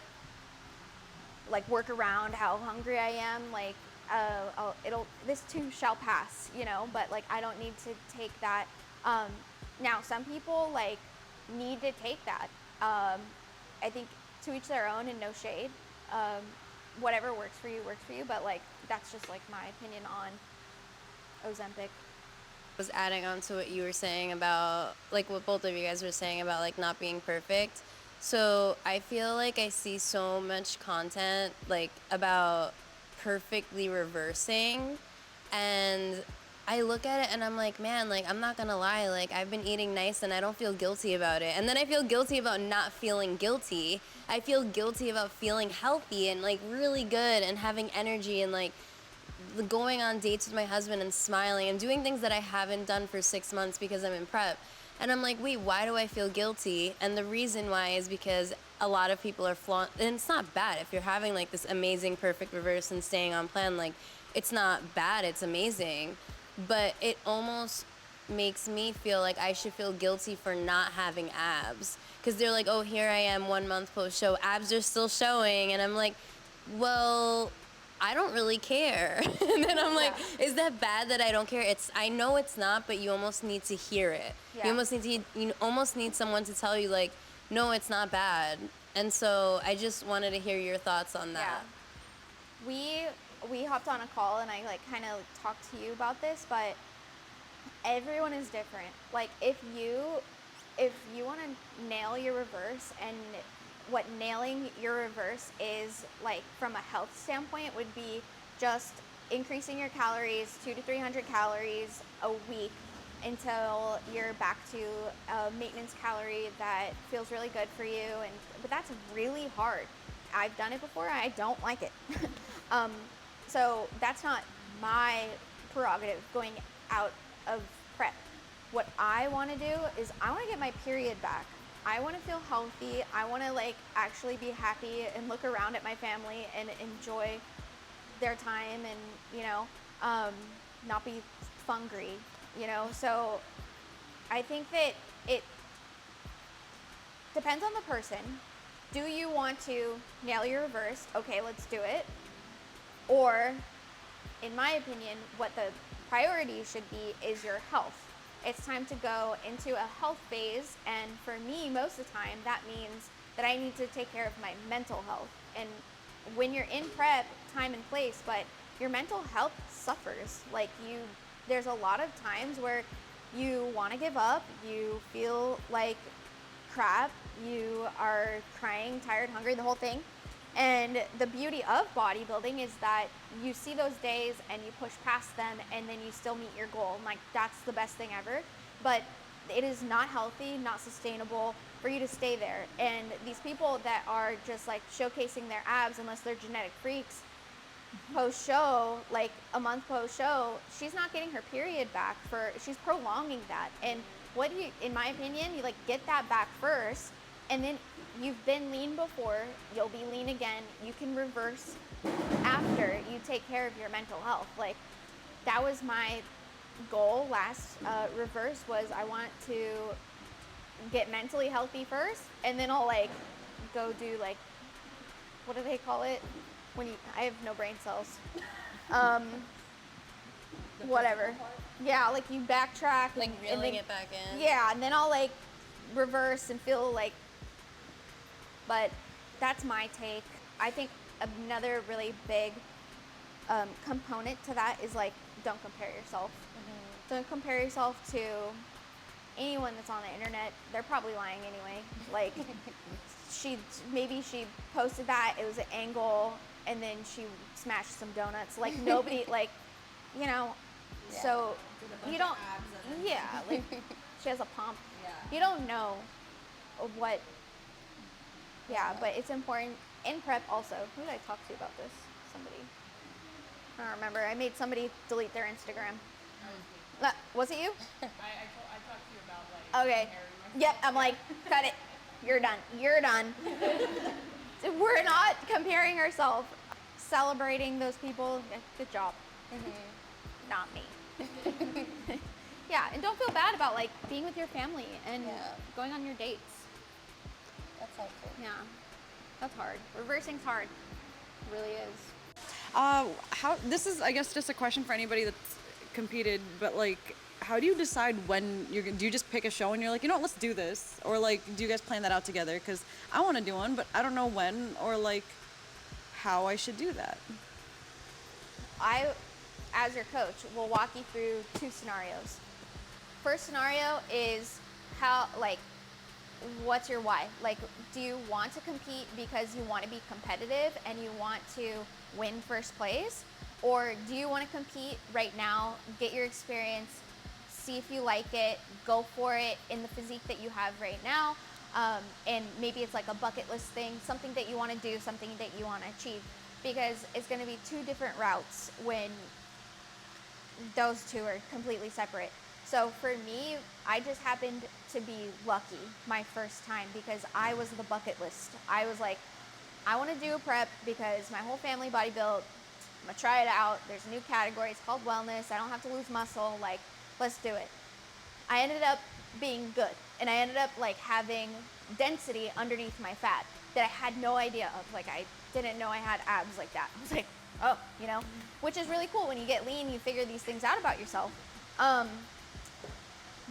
like work around how hungry I am. Like, this too shall pass, you know, but like I don't need to take that. Now, some people like need to take that. I think to each their own, and no shade. Whatever works for you, but like that's just like my opinion on Ozempic. Was adding on to what you were saying about like what both of you guys were saying about like not being perfect. So I feel like I see so much content like about perfectly reversing, and I look at it and I'm like, man, like I'm not gonna lie, like I've been eating nice and I don't feel guilty about it. And then I feel guilty about not feeling guilty. I feel guilty about feeling healthy and like really good and having energy and like going on dates with my husband and smiling and doing things that I haven't done for 6 months because I'm in prep. And I'm like, wait, why do I feel guilty? And the reason why is because a lot of people are and it's not bad. If you're having like this amazing perfect reverse and staying on plan, like it's not bad, it's amazing. But it almost makes me feel like I should feel guilty for not having abs. Because they're like, oh, here I am 1 month post-show, abs are still showing. And I'm like, well, I don't really care. And then I'm like, is that bad that I don't care? I know it's not, but you almost need to hear it. Yeah. You almost need someone to tell you like, no, it's not bad. And so I just wanted to hear your thoughts on that. Yeah. We hopped on a call and I like kind of talked to you about this, but everyone is different. Like if you want to nail your reverse, and what nailing your reverse is like from a health standpoint would be just increasing your calories 200 to 300 calories a week until you're back to a maintenance calorie that feels really good for you. But that's really hard. I've done it before. I don't like it. So that's not my prerogative going out of prep. What I want to do is I want to get my period back. I want to feel healthy. I want to like actually be happy and look around at my family and enjoy their time and, you know, not be fungry, you know. So I think that it depends on the person. Do you want to nail your reverse? Okay, let's do it. Or, in my opinion, what the priority should be is your health. It's time to go into a health phase, and for me, most of the time, that means that I need to take care of my mental health. And when you're in prep, time and place, but your mental health suffers. Like there's a lot of times where you want to give up, you feel like crap, you are crying, tired, hungry, the whole thing. And the beauty of bodybuilding is that you see those days and you push past them and then you still meet your goal. And like, that's the best thing ever. But it is not healthy, not sustainable for you to stay there. And these people that are just like showcasing their abs, unless they're genetic freaks, post show, like a month post show, she's not getting her period back she's prolonging that. And what do you, in my opinion, you like get that back first, and then you've been lean before, you'll be lean again. You can reverse after you take care of your mental health. Like, that was my goal last reverse, was I want to get mentally healthy first, and then I'll like go do like, what do they call it? I have no brain cells. Whatever. Yeah, like you backtrack. Like reeling it back in. Yeah, and then I'll like reverse and feel like, but that's my take. I think another really big component to that is like, don't compare yourself. Mm-hmm. Don't compare yourself to anyone that's on the internet. They're probably lying anyway. Like, maybe she posted that, it was an angle, and then she smashed some donuts. Like, nobody, like, you know, yeah. So you don't, yeah, like, she has a pump. Yeah. You don't know what, yeah, but it's important in prep also. Who did I talk to about this? Somebody. I don't remember. I made somebody delete their Instagram. Was it you? I talked to you about, like, okay. Yep, I'm like, cut it. You're done. You're done. We're not comparing ourselves. Celebrating those people. Good job. Mm-hmm. Not me. Yeah, and don't feel bad about like being with your family and going on your dates. That's helpful. Yeah, that's hard. Reversing's hard. It really is. This is, I guess, just a question for anybody that's competed, but like, how do you decide when do you just pick a show and you're like, you know what, let's do this? Or like, do you guys plan that out together? Because I want to do one, but I don't know when or like how I should do that. I, as your coach, will walk you through two scenarios. First scenario is what's your why? Like, do you want to compete because you want to be competitive and you want to win first place? Or do you want to compete right now, get your experience, see if you like it, go for it in the physique that you have right now, and maybe it's like a bucket list thing, something that you want to do, something that you want to achieve, because it's going to be two different routes when those two are completely separate. So for me, I just happened to be lucky my first time because I was the bucket list. I was like, I want to do a prep because my whole family bodybuilt. I'm gonna try it out. There's a new category. It's called wellness. I don't have to lose muscle. Like, let's do it. I ended up being good, and I ended up like having density underneath my fat that I had no idea of. Like, I didn't know I had abs like that. I was like, oh, you know, which is really cool. When you get lean, you figure these things out about yourself.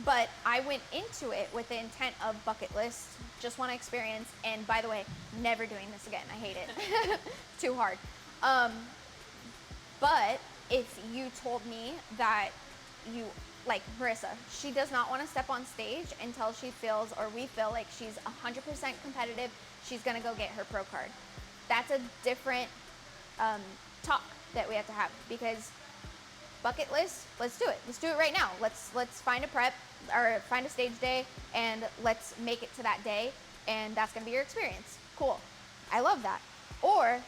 But I went into it with the intent of bucket list, just want to experience, and by the way, never doing this again. I hate it. Too hard. But if you told me that you, like Marissa, she does not want to step on stage until she feels, or we feel like she's 100% competitive, she's going to go get her pro card. That's a different talk. that we have to have, because bucket list, let's do it. Let's do it right now. Let's find a prep or find a stage day and let's make it to that day, and that's gonna be your experience. Cool. I love that. Or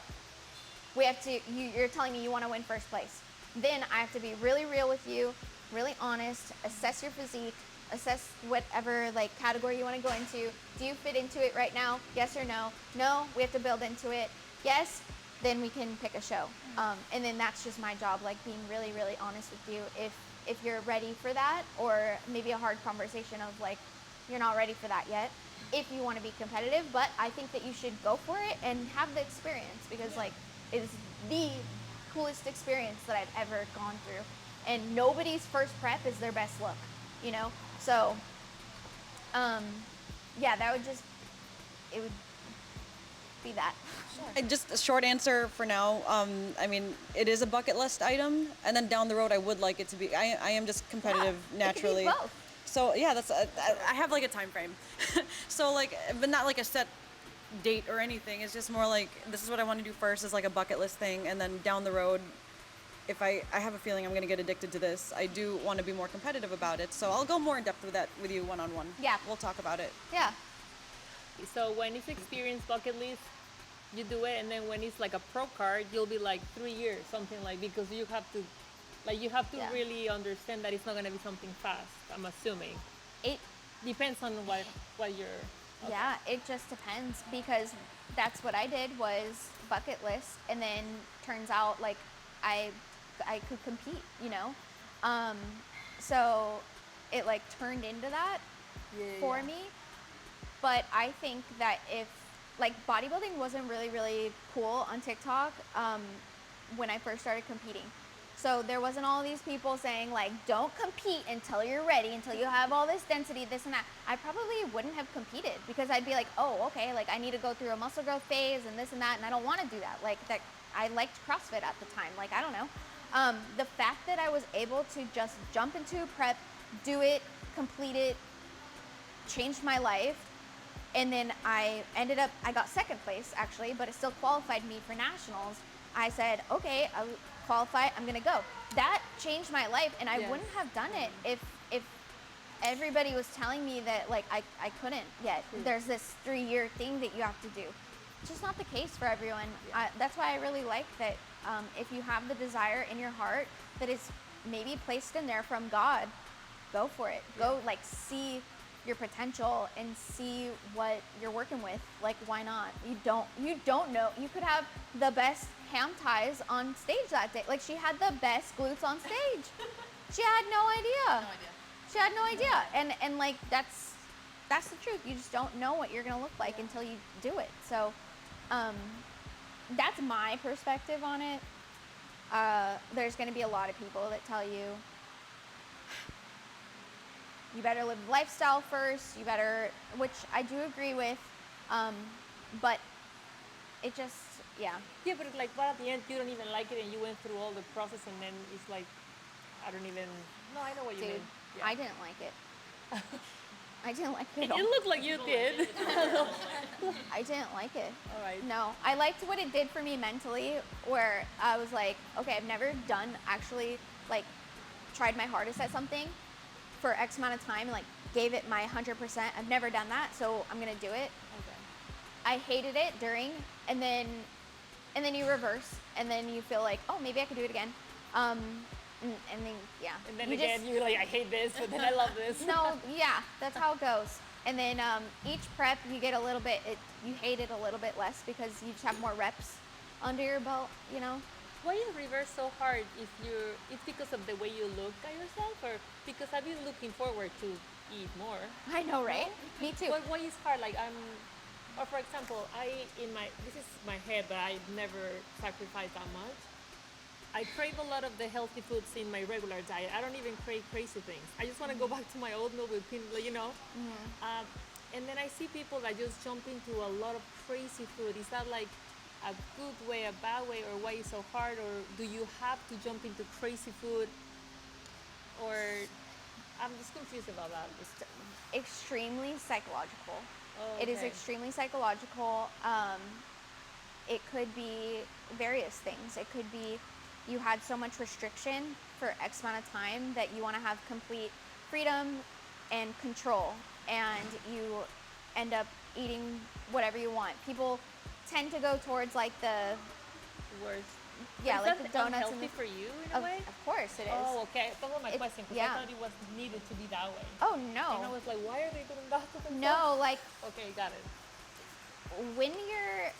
we have to, you're telling me you want to win first place. Then I have to be really real with you, really honest, assess your physique, assess whatever like category you want to go into. Do you fit into it right now? Yes or no? No, we have to build into it. Yes, then we can pick a show. And then that's just my job, like being really, really honest with you if you're ready for that, or maybe a hard conversation of like, you're not ready for that yet, if you want to be competitive. But I think that you should go for it and have the experience, because like it is the coolest experience that I've ever gone through. And nobody's first prep is their best look, you know? So, yeah, that would just, it would be that. And just a short answer for now. I mean, it is a bucket list item, and then down the road, I would like it to be. I am just competitive naturally. It could be both. So yeah, that's. I have like a time frame. So like, but not like a set date or anything. It's just more like, this is what I want to do first, is like a bucket list thing, and then down the road, if I have a feeling I'm going to get addicted to this, I do want to be more competitive about it. So I'll go more in depth with that with you one-on-one. Yeah. We'll talk about it. Yeah. So when it's experience bucket list, you do it, and then when it's like a pro card, you'll be like 3 years, something like, because you have to, like, you have to Yeah. really understand that it's not gonna be something fast. I'm assuming It, depends on what you're. Okay. yeah, it just depends, because that's what I did, was bucket list, and then turns out like I could compete, you know? So it like turned into that for me. But I think that if, like, bodybuilding wasn't really, really cool on TikTok when I first started competing. So there wasn't all these people saying like, don't compete until you're ready, until you have all this density, this and that. I probably wouldn't have competed, because I'd be like, oh, okay, like I need to go through a muscle growth phase and this and that, and I don't want to do that. Like that, I liked CrossFit at the time. Like, I don't know. The fact that I was able to just jump into prep, do it, complete it, changed my life. And then I got second place actually, but it still qualified me for nationals. I said, okay, I'll qualify, I'm gonna go. That changed my life, and I wouldn't have done it if everybody was telling me that like I couldn't yet. There's this 3-year thing that you have to do. It's just not the case for everyone. That's why I really like that if you have the desire in your heart that is maybe placed in there from God, go for it. Go like see your potential and see what you're working with. Like, why not? You don't know. You could have the best ham ties on stage that day. Like, she had the best glutes on stage. She had no idea. She had no idea. And like, that's the truth. You just don't know what you're gonna look like until you do it. So that's my perspective on it. There's gonna be a lot of people that tell you, you better live the lifestyle first, you better, which I do agree with, but it just, yeah. Yeah, but it's like, what at the end you don't even like it, and you went through all the process, and then it's like, I don't even. No, I know what you Dude, mean. Yeah. I didn't like it. I didn't like it It at all. looked like you did. I didn't like it. All right. No, I liked what it did for me mentally, where I was like, okay, I've never done, actually, like, tried my hardest at something for X amount of time and like gave it my 100%. I've never done that, so I'm gonna do it. Okay. I hated it during, and then you reverse, and then you feel like, oh, maybe I could do it again. And then yeah. And then you again, you're like, I hate this, but then I love this. No, yeah, that's how it goes. And then each prep, you get a little bit, you hate it a little bit less, because you just have more reps under your belt, you know? Why is reverse so hard? It's because of the way you look at yourself, or because I've been looking forward to eat more? I know, right? No? Me too. Why is hard? Like or for example, this is my head, but I never sacrifice that much. I crave a lot of the healthy foods in my regular diet. I don't even crave crazy things. I just want to go back to my old meal with peanut, you know. And then I see people that just jump into a lot of crazy food. Is that like a good way, a bad way, or why it's so hard? Or do you have to jump into crazy food? Or I'm just confused about that. Extremely psychological. Oh, It is okay. extremely psychological. It could be various things. It could be you had so much restriction for X amount of time that you want to have complete freedom and control, and you end up eating whatever you want. People tend to go towards like the Words. yeah, Is like that the donuts unhealthy and for you in a way? of course it is. Oh, okay. That was my It- question, because yeah. I thought it was needed to be that way. Oh And I no, was like, why are they doing that to themselves? no, like Okay, got it. when you're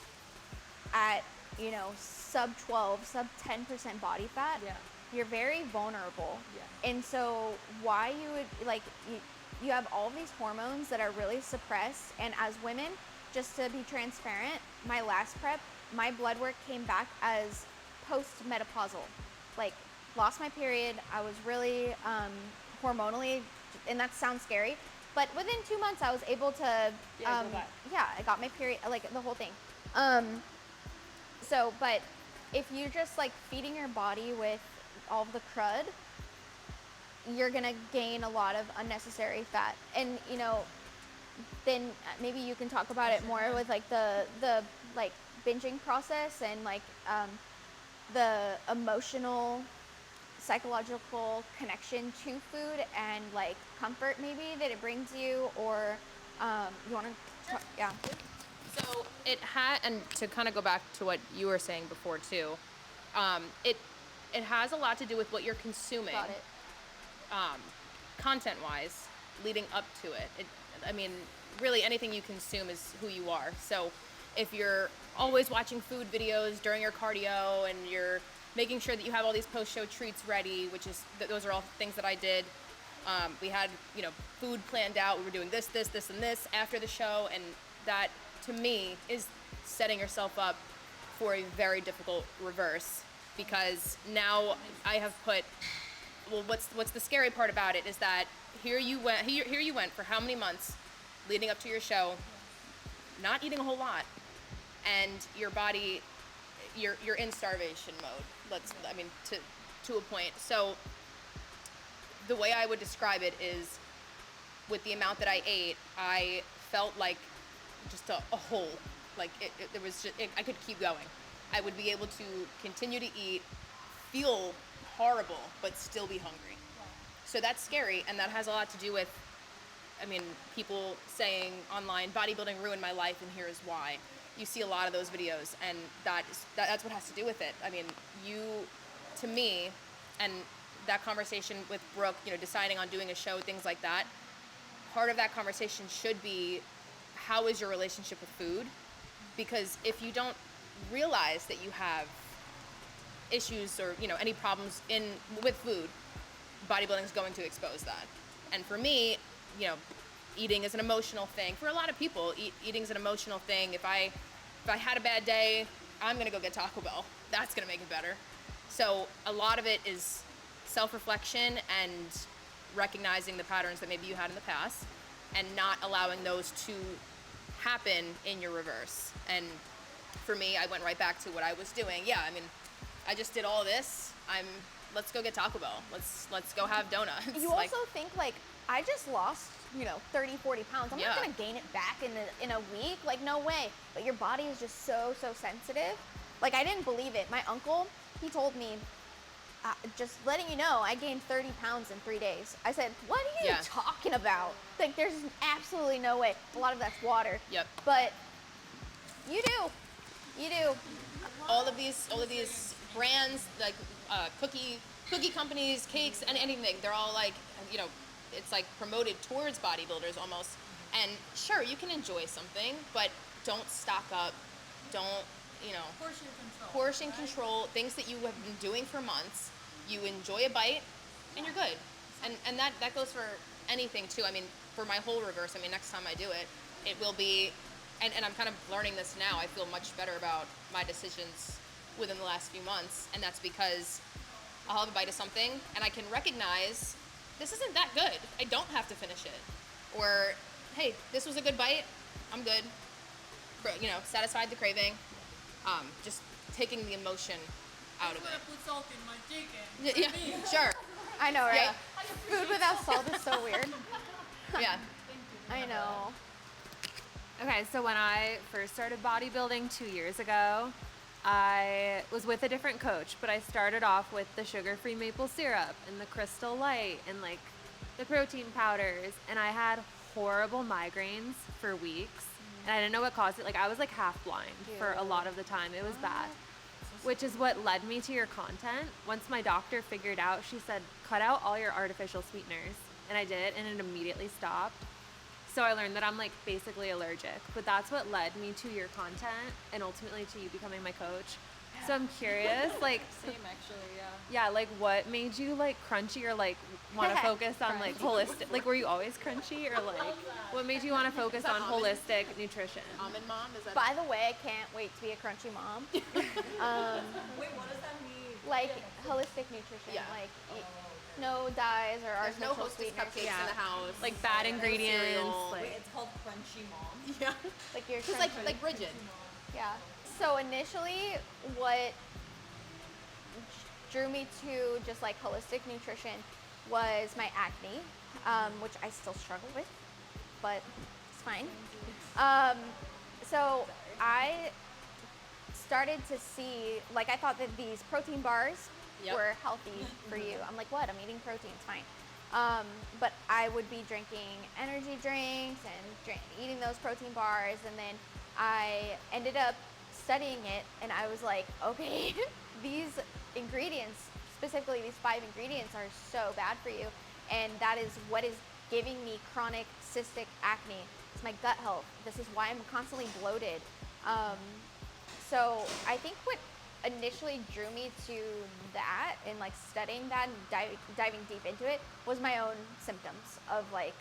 at, you know, sub 12, sub 10% body fat, Yeah. you're very vulnerable. Yeah. And so why you would like you have all these hormones that are really suppressed, and as women, just to be transparent, my last prep, my blood work came back as post-menopausal. Like lost my period, I was really hormonally, and that sounds scary, but within 2 months I was able to Yeah, go back. yeah, I got my period, like the whole thing. So, but if you're just like feeding your body with all of the crud, you're gonna gain a lot of unnecessary fat. And you know, then maybe you can talk about it more with like the like binging process and like the emotional, psychological connection to food and like comfort maybe that it brings you, or you want to yeah. So it had, and to kind of go back to what you were saying before too, it has a lot to do with what you're consuming, Got it. content-wise, leading up to it. I mean, really anything you consume is who you are. So if you're always watching food videos during your cardio and you're making sure that you have all these post-show treats ready, which is those are all things that I did. We had, you know, food planned out. We were doing this, and this after the show, and that to me is setting yourself up for a very difficult reverse, because now I have put, well, what's the scary part about it is that here you went for how many months leading up to your show, not eating a whole lot, and your body, you're in starvation mode. To a point. So the way I would describe it is, with the amount that I ate, I felt like just a hole. Like there was just, I could keep going. I would be able to continue to eat, feel horrible, but still be hungry. So that's scary, and that has a lot to do with, I mean, people saying online, bodybuilding ruined my life, and here's why. You see a lot of those videos, and that's what has to do with it. I mean, to me, and that conversation with Brooke, you know, deciding on doing a show, things like that, part of that conversation should be, how is your relationship with food? Because if you don't realize that you have issues or, you know, any problems with food, bodybuilding is going to expose that. And for me, you know, eating is an emotional thing. For a lot of people, eating is an emotional thing. If I had a bad day, I'm gonna go get Taco Bell. That's gonna make it better. So a lot of it is self-reflection and recognizing the patterns that maybe you had in the past, and not allowing those to happen in your reverse. And for me, I went right back to what I was doing. Yeah, I mean, I just did all this. Let's go get Taco Bell. Let's go have donuts. You also think like, I just lost, you know, 30, 40 pounds. I'm Yeah. not gonna gain it back in a week. Like, no way. But your body is just so sensitive. Like, I didn't believe it. My uncle, he told me, just letting you know, I gained 30 pounds in 3 days. I said, what are you talking about? Like, there's absolutely no way. A lot of that's water. Yep. But you do. All of these brands, like cookie companies, cakes, and anything, they're all like, you know, it's like promoted towards bodybuilders almost. And sure, you can enjoy something, but don't stock up. Don't, you know, portion control, things that you have been doing for months. You enjoy a bite, and you're good. And that goes for anything too. I mean, for my whole reverse, I mean, next time I do it, it will be, and I'm kind of learning this now. I feel much better about my decisions within the last few months, and that's because I'll have a bite of something, and I can recognize this isn't that good. I don't have to finish it. Or, hey, this was a good bite. I'm good. You know, satisfied the craving. Just taking the emotion out of it. Put salt in my chicken. Yeah, sure. I know, right? Yeah. Food without salt is so weird. Yeah. I know. Okay, so when I first started bodybuilding 2 years ago, I was with a different coach, but I started off with the sugar-free maple syrup and the Crystal Light and like the protein powders, and I had horrible migraines for weeks, and I didn't know what caused it. Like I was like half blind for a lot of the time. It was bad, which is what led me to your content. Once my doctor figured out, she said, cut out all your artificial sweeteners, and I did, and it immediately stopped. So I learned that I'm like basically allergic, but that's what led me to your content and ultimately to you becoming my coach. So I'm curious, like, Same actually, yeah. yeah, like what made you like crunchy or like want to focus on like holistic? Like, were you always crunchy or like what made you want to focus on holistic nutrition? Almond mom, is that? By the way, I can't wait to be a crunchy mom. Wait, what does that mean? Like holistic nutrition, Yeah. like no dyes or There's no artificial Hostess sweeteners. cupcakes Yeah. in the house. Like bad No ingredients. cereal. Wait, Like, it's called Crunchy Mom. Yeah. Like you're Just crunchy. like rigid. Yeah. So initially, what drew me to just like holistic nutrition was my acne, which I still struggle with, but it's fine. So I started to see, like I thought that these protein bars Yep. were healthy for you. I'm like, what? I'm eating protein, it's fine. But I would be drinking energy drinks and eating those protein bars, and then I ended up studying it, and I was like, okay, these ingredients, specifically these 5 ingredients, are so bad for you, and that is what is giving me chronic cystic acne. It's my gut health. This is why I'm constantly bloated. So I think what initially drew me to that and like studying that and diving deep into it was my own symptoms of like,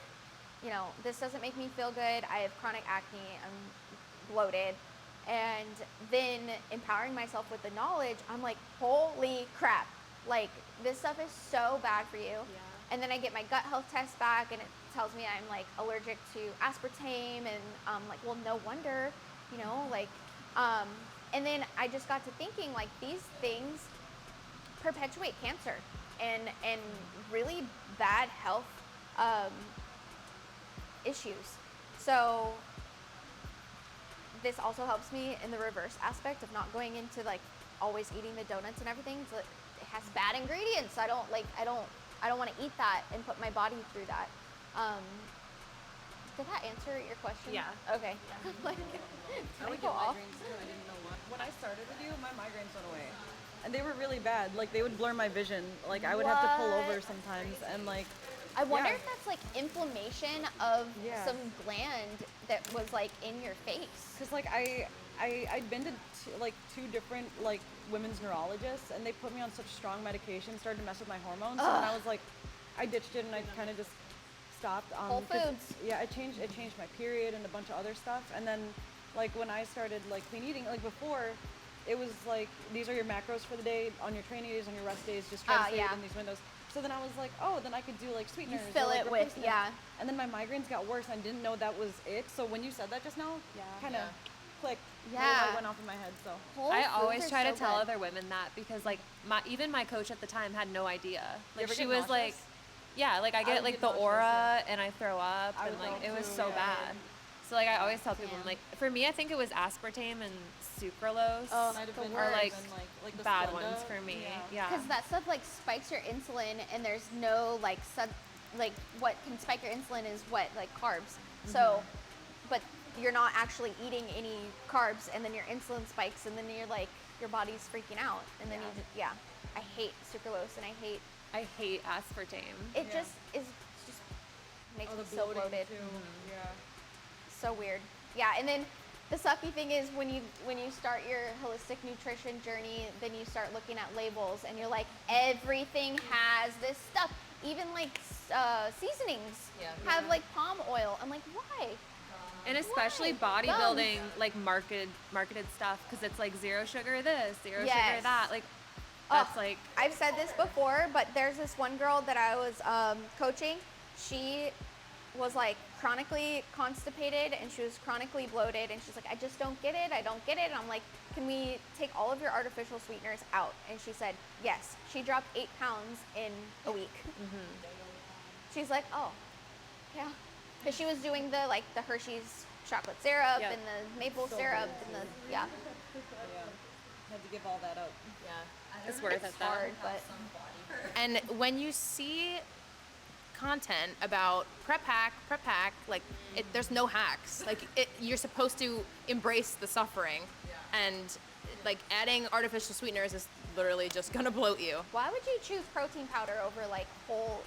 you know, this doesn't make me feel good. I have chronic acne. I'm bloated. And then empowering myself with the knowledge, I'm like, holy crap. Like, this stuff is so bad for you. Yeah. And then I get my gut health test back, and it tells me I'm like allergic to aspartame, and I'm like, well, no wonder, you know, like, and then I just got to thinking, like, these things perpetuate cancer and really bad health issues. So this also helps me in the reverse aspect of not going into like always eating the donuts and everything. So it has bad ingredients. I don't want to eat that and put my body through that. Did that answer your question? Yeah. Okay. Like, I would get migraines too. I didn't know why. When I started with you, my migraines went away. And they were really bad. Like, they would blur my vision. Like, I would have to pull over sometimes. And, like, I wonder if that's like inflammation of Yeah. some gland that was like in your face. because, like, I'd been to two different, like, women's neurologists. And they put me on such strong medication, started to mess with my hormones. And I was like, I ditched it and I kind of just stopped. Whole 'cause Foods. Yeah, it changed my period and a bunch of other stuff. And then, like, when I started, like, clean eating, like, before, it was like, these are your macros for the day, on your training days, on your rest days, just try to stay yeah. within these windows. So then I was like, oh, then I could do, like, sweeteners. or, fill like, it with, replacements. yeah. And then my migraines got worse, and I didn't know that was it. So when you said that just now, kind of clicked. Yeah. The light went off in my head, so. Whole I Foods always are try to so tell good. other women that because like even my coach at the time had no idea. Like ever she get was like, nauseous? yeah, like I get would like get the nauseous, aura and I throw up I and would like go it was too, so yeah. bad. So like I always tell people Damn. like for me I think it was aspartame and sucralose Might have the been worst. worse like, than, like the bad Splenda. ones for me. Yeah. Yeah. Because that stuff like spikes your insulin, and there's no like like what can spike your insulin is what, like carbs. So, but you're not actually eating any carbs, and then your insulin spikes, and then you're like your body's freaking out, and then you just, I hate sucralose, and I hate aspartame. it just makes Oh, me the so bloating bloated. too. Yeah. So weird. Yeah, and then the sucky thing is when you start your holistic nutrition journey, then you start looking at labels, and you're like, everything has this stuff. Even like seasonings have like palm oil. I'm like, why? And especially Why? bodybuilding, like marketed stuff, because it's like zero sugar this, zero Yes. sugar that. Like Oh, that's like I've said this before, but there's this one girl that I was coaching. She was like chronically constipated, and she was chronically bloated, and she's like, I just don't get it. I don't get it. And I'm like, can we take all of your artificial sweeteners out? And she said, yes. She dropped 8 pounds in a week. She's like, oh, yeah. Because she was doing the Hershey's chocolate syrup Yep. and the maple syrup and the, Had to give all that up. Yeah. It's worth it though. Hard, but And when you see content about prep hack, like there's no hacks. Like you're supposed to embrace the suffering, and like adding artificial sweeteners is literally just gonna bloat you. why would you choose protein powder over like whole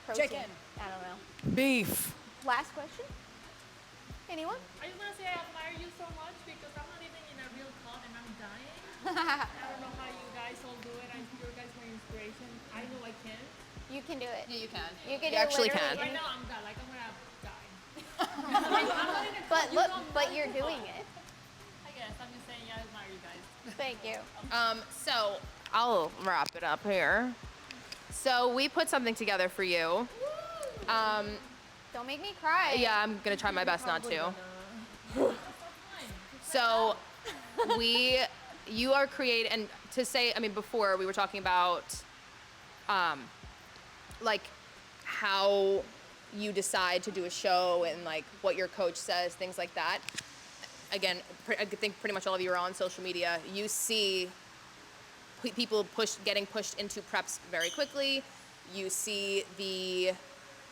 protein? Chicken. I don't know. Beef. Last question. Anyone? I just want to say I admire you so much because I'm not even in a real cut and I'm dying. I don't know how you guys all do it. You guys are my inspiration. I know I can. You can do it. Yeah, you can. You can You do actually literally can. Right now I'm done. Like I'm gonna die. I'm not in a cut. But You look, don't but know you're the doing cut. it. I guess I'm just saying I admire you guys. Thank you. So I'll wrap it up here. So we put something together for you. Don't make me cry. Yeah, I'm gonna try my best not to. So you are creating, and to say, I mean, before we were talking about, like how you decide to do a show and like what your coach says, things like that. Again, I think pretty much all of you are on social media. You see people getting pushed into preps very quickly. You see the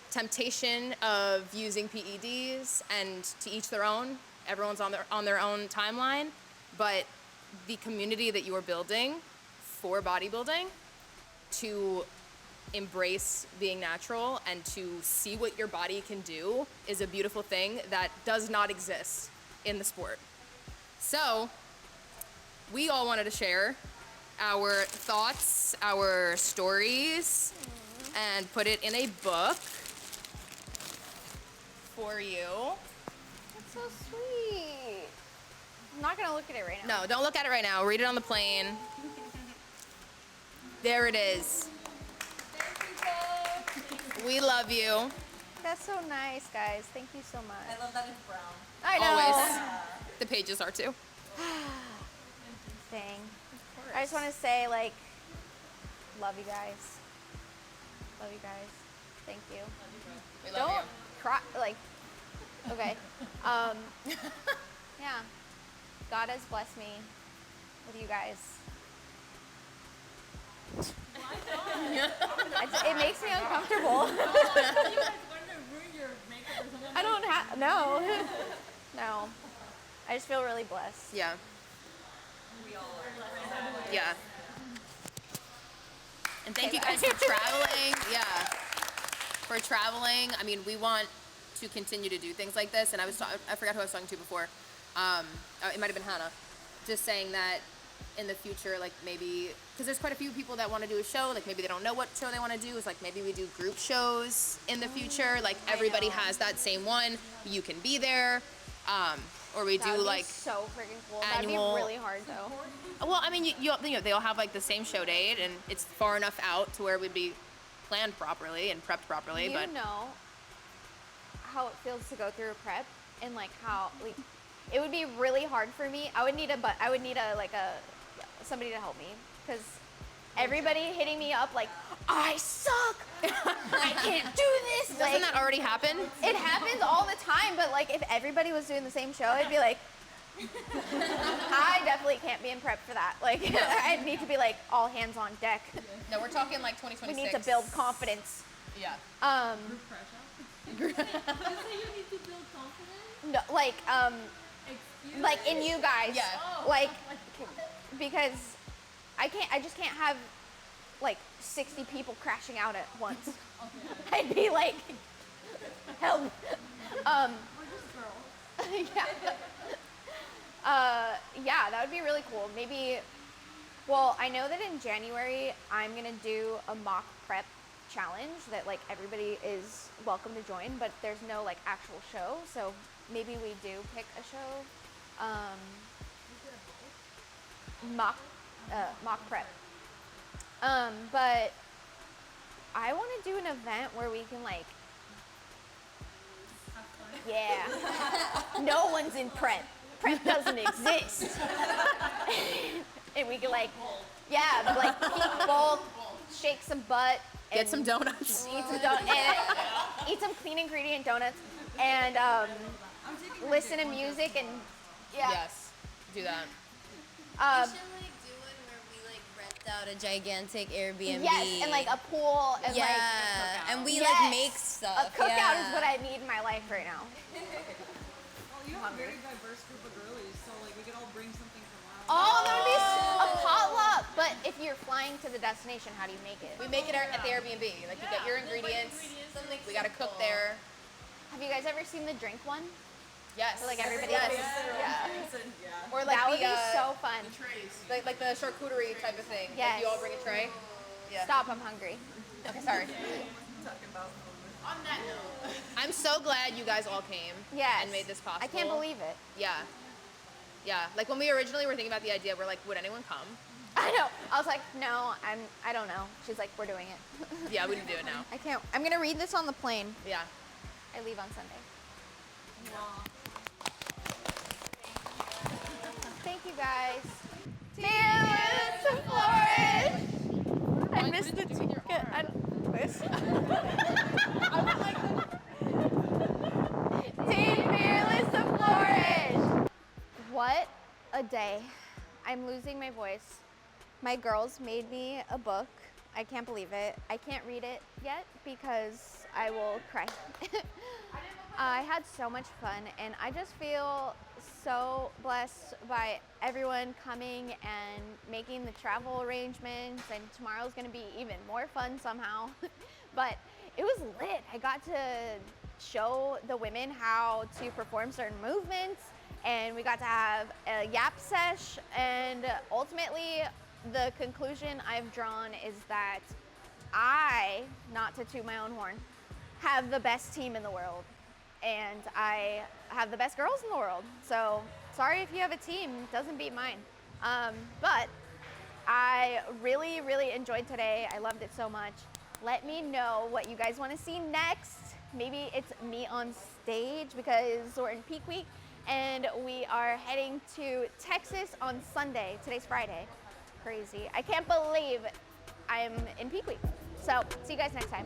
temptation of using PEDs, and to each their own. Everyone's on their own timeline, but the community that you are building for bodybuilding, to embrace being natural and to see what your body can do, is a beautiful thing that does not exist in the sport. So we all wanted to share our thoughts, our stories, and put it in a book for you. That's so sweet. I'm not gonna look at it right now. No, don't look at it right now. Read it on the plane. There it is. We love you. That's so nice, guys. Thank you so much. I love that it's brown. I know. Always. The pages are too. Dang. I just want to say, like, love you guys. Love you guys. Thank you. We love Don't cry. Like, okay. Yeah. God has blessed me with you guys. It makes me uncomfortable. I don't have, no. No. I just feel really blessed. Yeah. Yeah. And thank you guys for traveling. Yeah. For traveling. I mean, we want to continue to do things like this. And I forgot who I was talking to before. It might have been Hannah. Just saying that in the future, like maybe, because there's quite a few people that want to do a show, like maybe they don't know what show they want to do. It's like maybe we do group shows in the future. Like everybody has that same one. You can be there. Or we That'd do be like so freaking cool. annual- That'd be really hard though. Well, I mean, you know, they all have like the same show date, and it's far enough out to where we'd be planned properly and prepped properly. You But know how it feels to go through a prep, and like how like it would be really hard for me. I would need somebody to help me, because everybody hitting me up like, I suck, I can't do this. doesn't Like, that already happen? it happens all the time, but like if everybody was doing the same show, I'd be like, I definitely can't be in prep for that. Like I'd need to be like all hands on deck. No, we're talking like 2026. We need to build confidence. Yeah. You say you need to build confidence? No, like in you guys. Yeah. Like, because I just can't have like 60 people crashing out at once. I'd be like, help. Yeah, that would be really cool. Maybe, well, I know that in January I'm gonna do a mock prep challenge that like everybody is welcome to join, but there's no like actual show, so maybe we do pick a show. Mock prep. But I want to do an event where we can like, yeah, no one's in prep. Prep doesn't exist. And we can like, yeah, like peak bulk, shake some butt, Get some donuts. eat some clean ingredient donuts, and listen to music and yeah. Yes. Do that. We should like do Out a gigantic Airbnb. Yes, and like a pool and yeah, like and we Yes. like make a stuff. cookout yeah. is what I need in my life right now. Well, you have a very diverse group of girlies, so like we could all bring something from our Oh, that would be a potluck. But if you're flying to the destination, how do you make it? We make it at the Airbnb. Like you get your ingredients. We gotta cook there. Have you guys ever seen the drink one? Yes. Like everybody Yes. Yeah. Or like That would the, be so fun. like the charcuterie type of thing. Yes. Like you all bring a tray. Yeah. Stop, I'm hungry. Okay, sorry. I'm so glad you guys all came Yes. and made this possible. I can't believe it. Yeah. Yeah. Like when we originally were thinking about the idea, we're like, would anyone come? I know. I was like, no, I don't know. She's like, we're doing it. Yeah, we can do it now. I can't. I'm gonna read this on the plane. Yeah. I leave on Sunday. Thank you guys. Fearless to Flourish. I missed the ticket. I don't miss. Team Fearless to Flourish. What a day. I'm losing my voice. My girls made me a book. I can't believe it. I can't read it yet because I will cry. I had so much fun and I just feel so blessed by everyone coming and making the travel arrangements, and tomorrow's gonna be even more fun somehow. But it was lit. I got to show the women how to perform certain movements, and we got to have a yap sesh, and ultimately the conclusion I've drawn is that I, not to toot my own horn, have the best team in the world. And I have the best girls in the world. So sorry if you have a team, it doesn't beat mine. But I really, really enjoyed today. I loved it so much. Let me know what you guys want to see next. Maybe it's me on stage because we're in peak week and we are heading to Texas on Sunday. Today's Friday. Crazy. I can't believe I'm in peak week. So see you guys next time.